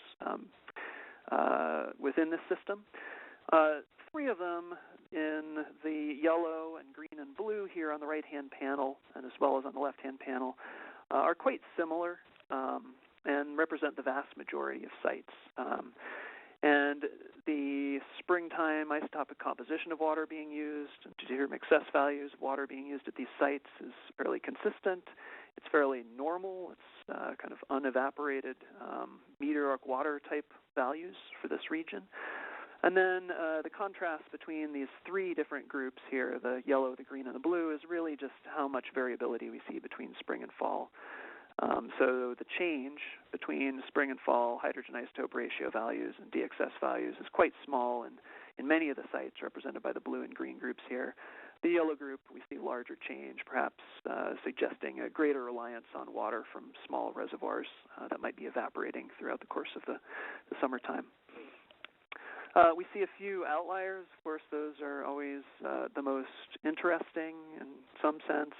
within this system. 3 of them in the yellow and green and blue here on the right-hand panel, and as well as on the left-hand panel, are quite similar and represent the vast majority of sites. And the springtime isotopic composition of water being used, and deuterium excess values of water being used at these sites is fairly consistent. It's fairly normal. It's kind of unevaporated meteoric water type values for this region. And then the contrast between these 3 different groups here, the yellow, the green, and the blue, is really just how much variability we see between spring and fall. So the change between spring and fall hydrogen isotope ratio values and DXS values is quite small, and in many of the sites represented by the blue and green groups here. The yellow group, we see larger change, perhaps suggesting a greater reliance on water from small reservoirs that might be evaporating throughout the course of the summertime. We see a few outliers. Of course, those are always the most interesting in some sense.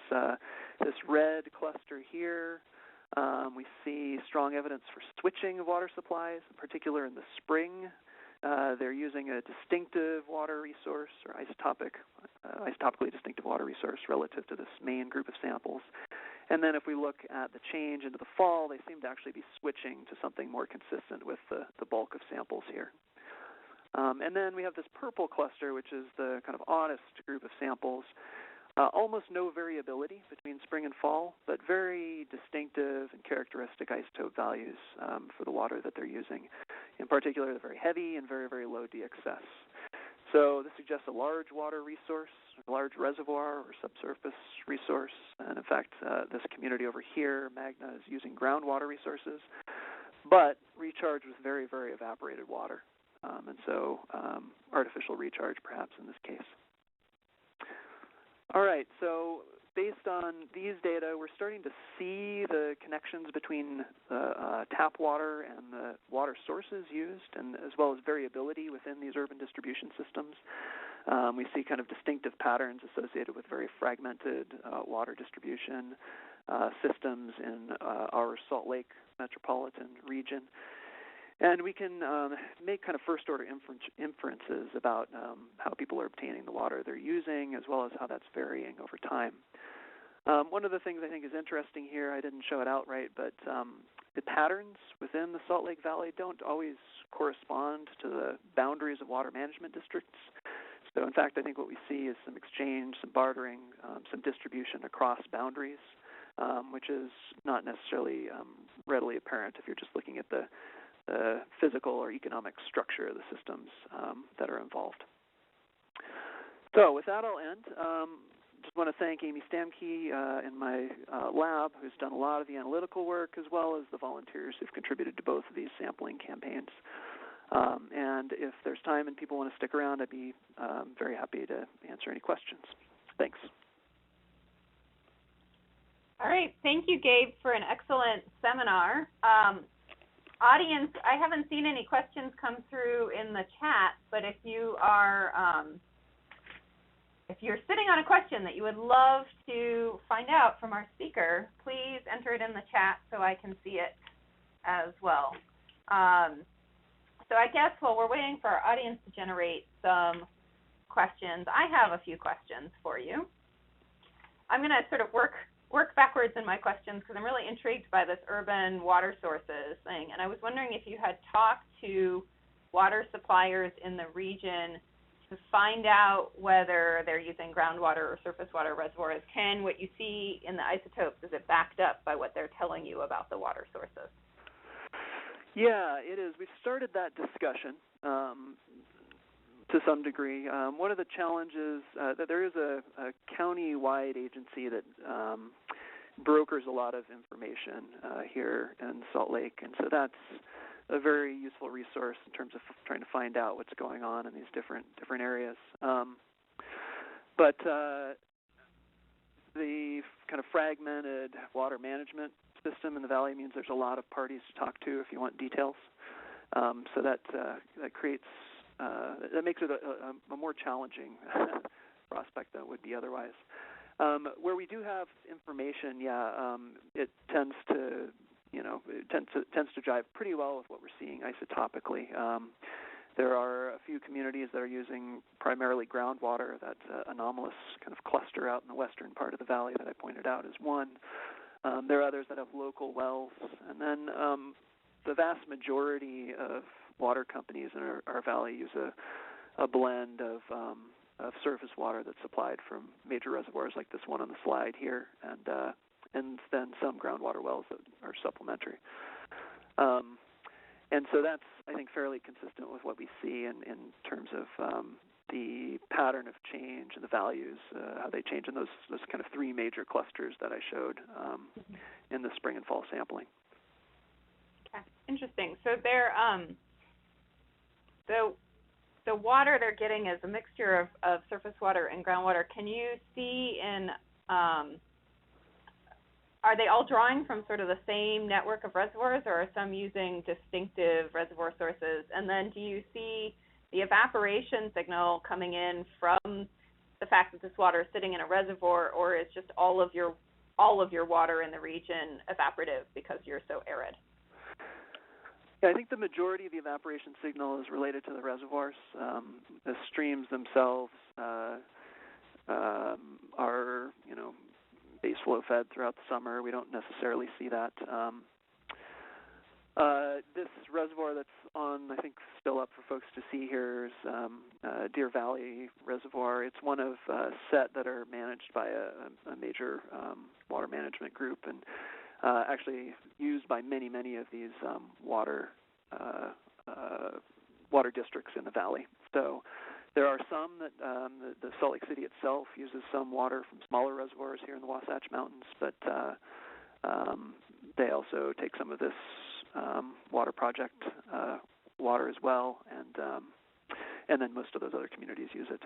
This red cluster here, we see strong evidence for switching of water supplies, in particular in the spring. they're using a distinctive water resource or isotopically distinctive water resource relative to this main group of samples. And then if we look at the change into the fall, they seem to actually be switching to something more consistent with the bulk of samples here. And then we have this purple cluster, which is the kind of oddest group of samples. Almost no variability between spring and fall, but very distinctive and characteristic isotope values for the water that they're using. In particular, they're very heavy and very, very low DXS. So this suggests a large water resource, a large reservoir or subsurface resource. And in fact, this community over here, Magna, is using groundwater resources, but recharged with very, very evaporated water. And so artificial recharge perhaps in this case. All right, so based on these data, we're starting to see the connections between the tap water and the water sources used, and as well as variability within these urban distribution systems. We see kind of distinctive patterns associated with very fragmented water distribution systems in our Salt Lake metropolitan region. And we can make kind of first-order inferences about how people are obtaining the water they're using, as well as how that's varying over time. One of the things I think is interesting here, I didn't show it outright, but the patterns within the Salt Lake Valley don't always correspond to the boundaries of water management districts. So in fact, I think what we see is some exchange, some bartering, some distribution across boundaries, which is not necessarily readily apparent if you're just looking at the physical or economic structure of the systems that are involved. So with that, I'll end. Just want to thank Amy Stamke in my lab, who's done a lot of the analytical work, as well as the volunteers who've contributed to both of these sampling campaigns. And if there's time and people want to stick around, I'd be very happy to answer any questions. Thanks. All right. Thank you, Gabe, for an excellent seminar. Audience, I haven't seen any questions come through in the chat, but if you are, if you're sitting on a question that you would love to find out from our speaker, please enter it in the chat so I can see it as well. So I guess while we're waiting for our audience to generate some questions, I have a few questions for you. I'm going to sort of work backwards in my questions because I'm really intrigued by this urban water sources thing. And I was wondering if you had talked to water suppliers in the region to find out whether they're using groundwater or surface water reservoirs. Can what you see in the isotopes, is it backed up by what they're telling you about the water sources? Yeah, it is. We've started that discussion to some degree. One of the challenges that there is a county-wide agency that brokers a lot of information here in Salt Lake, and so that's a very useful resource in terms of trying to find out what's going on in these different areas. But the kind of fragmented water management system in the valley means there's a lot of parties to talk to if you want details. So that creates that makes it a more challenging prospect than it would be otherwise. Where we do have information, it tends to jive pretty well with what we're seeing isotopically. There are a few communities that are using primarily groundwater. That anomalous kind of cluster out in the western part of the valley that I pointed out is one. There are others that have local wells, and then the vast majority of water companies in our valley use a blend of surface water that's supplied from major reservoirs like this one on the slide here, and then some groundwater wells that are supplementary. And so that's, I think, fairly consistent with what we see in terms of the pattern of change and the values, how they change in those kind of three major clusters that I showed in the spring and fall sampling. Okay, interesting. So they're the water they're getting is a mixture of surface water and groundwater. Can you see in are they all drawing from sort of the same network of reservoirs, or are some using distinctive reservoir sources? And then do you see the evaporation signal coming in from the fact that this water is sitting in a reservoir, or is just all of your water in the region evaporative because you're so arid? Yeah, I think the majority of the evaporation signal is related to the reservoirs. The streams themselves are, base flow fed throughout the summer. We don't necessarily see that. This reservoir that's on, I think, still up for folks to see here is Deer Valley Reservoir. It's one of a set that are managed by a major water management group, and actually used by many of these water districts in the valley. So there are some that the Salt Lake City itself uses some water from smaller reservoirs here in the Wasatch Mountains, but they also take some of this water project water as well, and then most of those other communities use it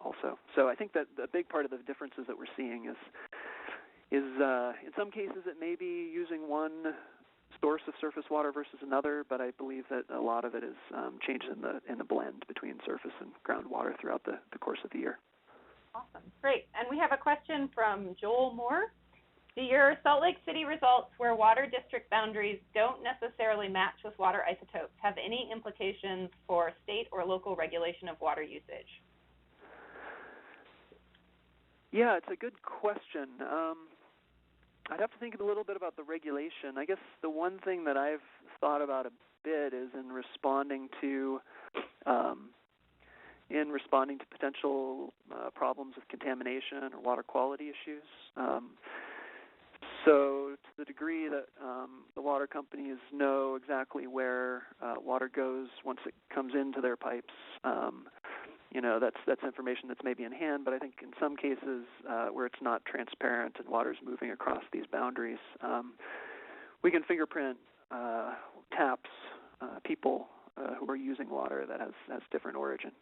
also. So I think that a big part of the differences that we're seeing is in some cases it may be using one source of surface water versus another, but I believe that a lot of it is changes in the blend between surface and groundwater throughout the course of the year. Awesome, great. And we have a question from Joel Moore. Do your Salt Lake City results where water district boundaries don't necessarily match with water isotopes have any implications for state or local regulation of water usage? Yeah, it's a good question. I'd have to think a little bit about the regulation. I guess the one thing that I've thought about a bit is in responding to potential problems of contamination or water quality issues. So to the degree that the water companies know exactly where water goes once it comes into their pipes, that's information that's maybe in hand, but I think in some cases where it's not transparent and water's moving across these boundaries, we can fingerprint taps, people who are using water that has different origin.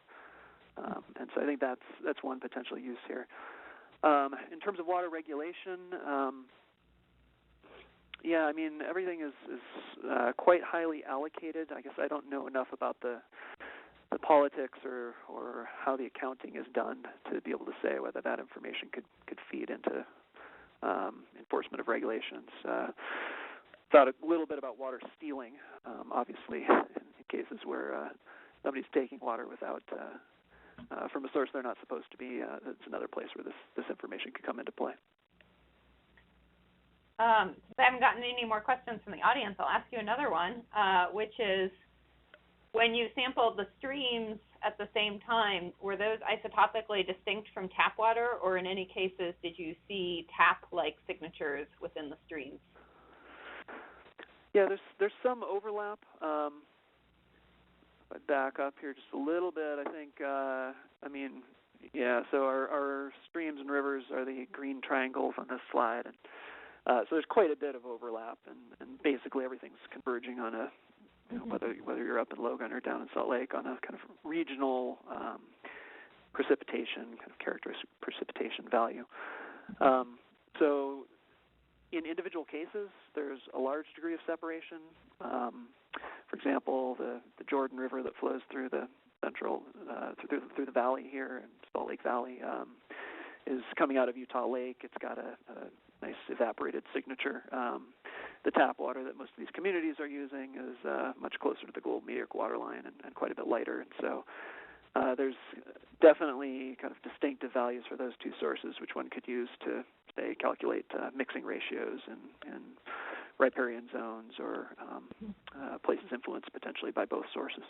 And so I think that's one potential use here. In terms of water regulation, yeah, I mean, everything is quite highly allocated. I guess I don't know enough about the politics or how the accounting is done to be able to say whether that information could feed into enforcement of regulations. Thought a little bit about water stealing, obviously, in cases where somebody's taking water without from a source they're not supposed to be. It's another place where this information could come into play. Since I haven't gotten any more questions from the audience, I'll ask you another one, which is, when you sampled the streams at the same time, were those isotopically distinct from tap water, or in any cases did you see tap-like signatures within the streams? Yeah, there's some overlap. Back up here just a little bit, I think, so our streams and rivers are the green triangles on this slide. And so there's quite a bit of overlap, and basically everything's converging on a, whether you're up in Logan or down in Salt Lake, on a kind of regional precipitation, kind of characteristic precipitation value. So in individual cases, there's a large degree of separation. For example, the Jordan River that flows through the central, through the valley here in Salt Lake Valley is coming out of Utah Lake. It's got a nice evaporated signature. The tap water that most of these communities are using is much closer to the Gold Meteoric waterline and quite a bit lighter. And so there's definitely kind of distinctive values for those two sources, which one could use to, say, calculate mixing ratios and riparian zones or places influenced potentially by both sources.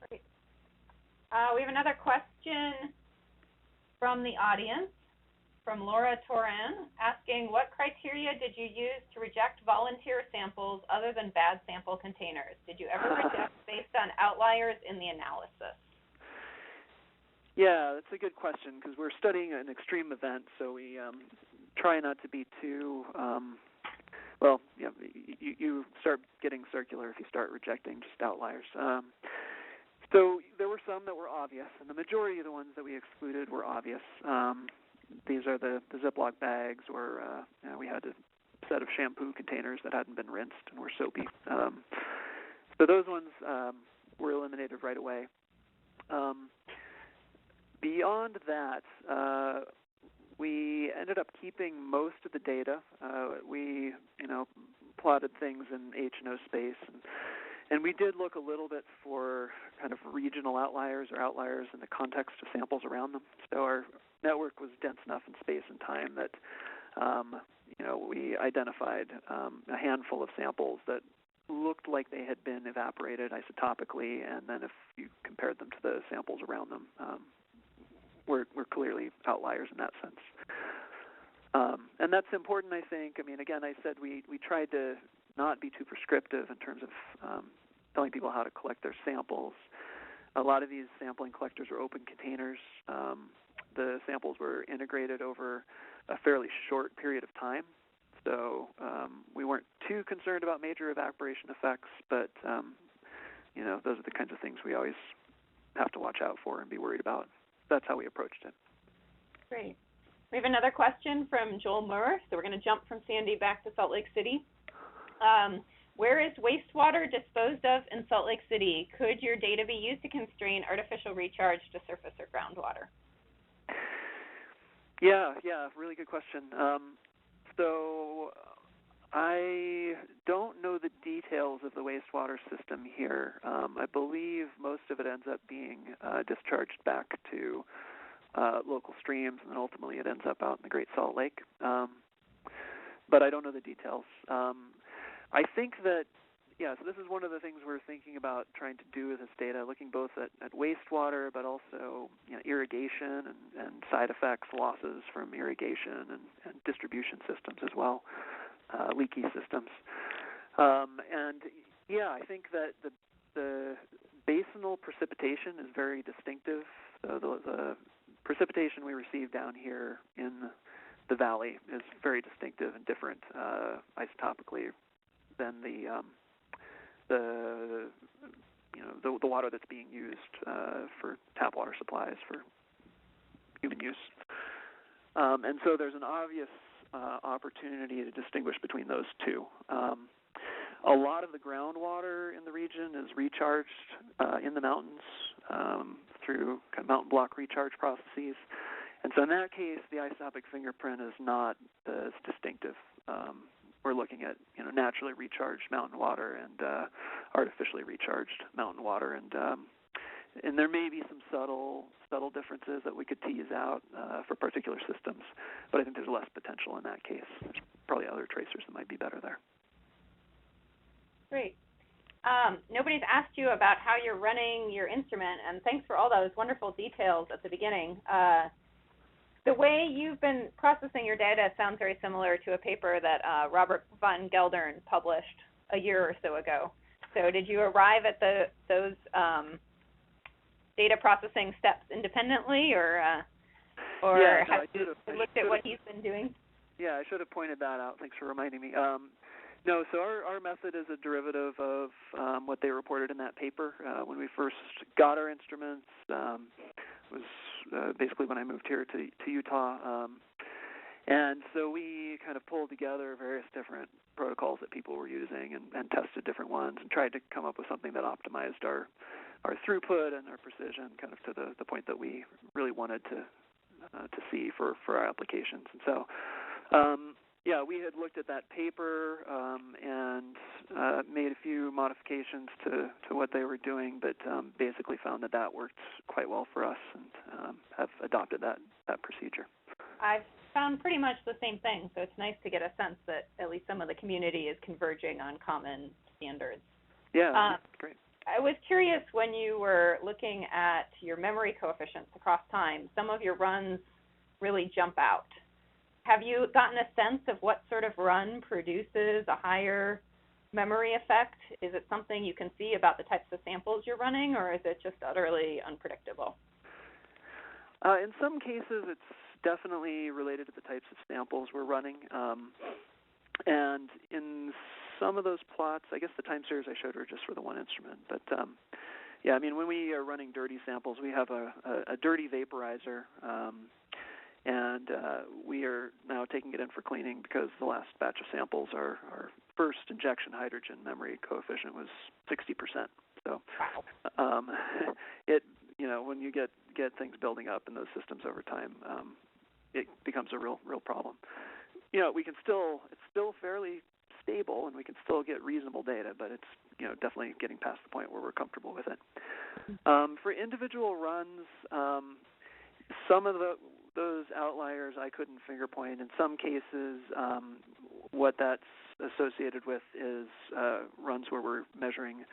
Great. We have another question from the audience, from Laura Toran, asking, what criteria did you use to reject volunteer samples other than bad sample containers? Did you ever reject based on outliers in the analysis? Yeah, that's a good question, because we're studying an extreme event, so we try not to be too, you start getting circular if you start rejecting just outliers. So there were some that were obvious, and the majority of the ones that we excluded were obvious. These are the Ziploc bags where we had a set of shampoo containers that hadn't been rinsed and were soapy. So those ones were eliminated right away. Beyond that, we ended up keeping most of the data. We, plotted things in H&O space, and we did look a little bit for kind of regional outliers or outliers in the context of samples around them. So our network was dense enough in space and time that we identified a handful of samples that looked like they had been evaporated isotopically, and then if you compared them to the samples around them, we're clearly outliers in that sense. And that's important, I think. I mean, again, I said we tried to not be too prescriptive in terms of telling people how to collect their samples. A lot of these sampling collectors are open containers. The samples were integrated over a fairly short period of time, so we weren't too concerned about major evaporation effects, but those are the kinds of things we always have to watch out for and be worried about. That's how we approached it. Great. We have another question from Joel Moore, so we're going to jump from Sandy back to Salt Lake City. Where is wastewater disposed of in Salt Lake City? Could your data be used to constrain artificial recharge to surface or groundwater? Yeah, really good question. So I don't know the details of the wastewater system here. I believe most of it ends up being discharged back to local streams, and then ultimately it ends up out in the Great Salt Lake. But I don't know the details. I think that, so this is one of the things we're thinking about trying to do with this data, looking both at wastewater, but also irrigation and side effects, losses from irrigation and distribution systems as well, leaky systems. I think that the basinal precipitation is very distinctive. So the precipitation we receive down here in the valley is very distinctive and different isotopically than the water that's being used for tap water supplies for human use. And so there's an obvious opportunity to distinguish between those two. A lot of the groundwater in the region is recharged in the mountains through kind of mountain block recharge processes. And so in that case, the isotopic fingerprint is not as distinctive. We're looking at naturally recharged mountain water and artificially recharged mountain water, and there may be some subtle differences that we could tease out for particular systems, but I think there's less potential in that case. There's probably other tracers that might be better there. Great. Nobody's asked you about how you're running your instrument, and thanks for all those wonderful details at the beginning. The way you've been processing your data sounds very similar to a paper that Robert van Geldern published a year or so ago. So did you arrive at those data processing steps independently, or have you looked at what he's been doing? Yeah, I should have pointed that out. Thanks for reminding me. No, so our method is a derivative of what they reported in that paper. When we first got our instruments, was basically when I moved here to Utah. And so we kind of pulled together various different protocols that people were using and tested different ones and tried to come up with something that optimized our throughput and our precision kind of to the point that we really wanted to see for our applications. And so, we had looked at that paper and made a few modifications to what they were doing, but basically found that worked quite well for us and have adopted that procedure. I've found pretty much the same thing, so it's nice to get a sense that at least some of the community is converging on common standards. Yeah, that's great. I was curious, when you were looking at your memory coefficients across time, some of your runs really jump out. Have you gotten a sense of what sort of run produces a higher memory effect? Is it something you can see about the types of samples you're running, or is it just utterly unpredictable? In some cases, it's definitely related to the types of samples we're running. And in some of those plots, I guess the time series I showed were just for the one instrument. But, when we are running dirty samples, we have a dirty vaporizer, and we are now taking it in for cleaning because the last batch of samples, our first injection hydrogen memory coefficient was 60%. So when you get things building up in those systems over time, it becomes a real problem. It's still fairly stable, and we can still get reasonable data, but it's definitely getting past the point where we're comfortable with it. For individual runs, some of those outliers I couldn't finger point. In some cases, what that's associated with is runs where we're measuring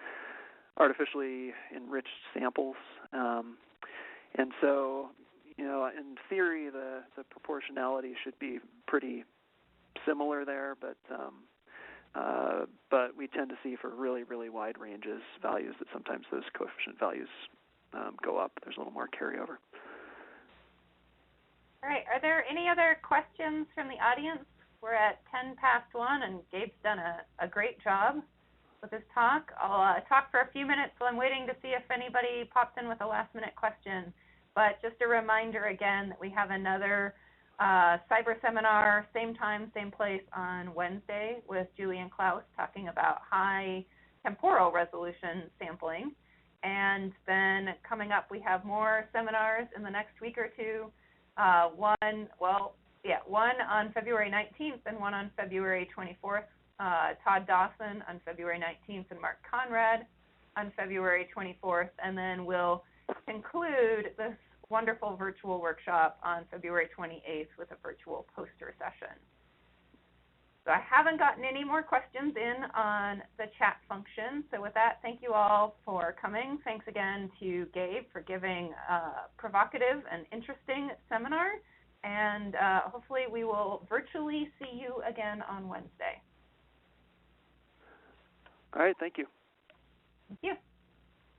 artificially enriched samples, and so in theory the proportionality should be pretty similar there, but we tend to see for really, really wide ranges values that sometimes those coefficient values go up. There's a little more carryover. All right. Are there any other questions from the audience? We're at 10 past 1, and Gabe's done a great job with his talk. I'll talk for a few minutes while I'm waiting to see if anybody pops in with a last-minute question. But just a reminder again that we have another cyber seminar, same time, same place on Wednesday with Julie and Klaus talking about high temporal resolution sampling. And then coming up, we have more seminars in the next week or two. One on February 19th and one on February 24th. Todd Dawson on February 19th and Mark Conrad on February 24th. And then we'll conclude this wonderful virtual workshop on February 28th with a virtual poster session. So I haven't gotten any more questions in on the chat function. So with that, thank you all for coming. Thanks again to Gabe for giving a provocative and interesting seminar. And hopefully we will virtually see you again on Wednesday. All right, thank you. Thank you.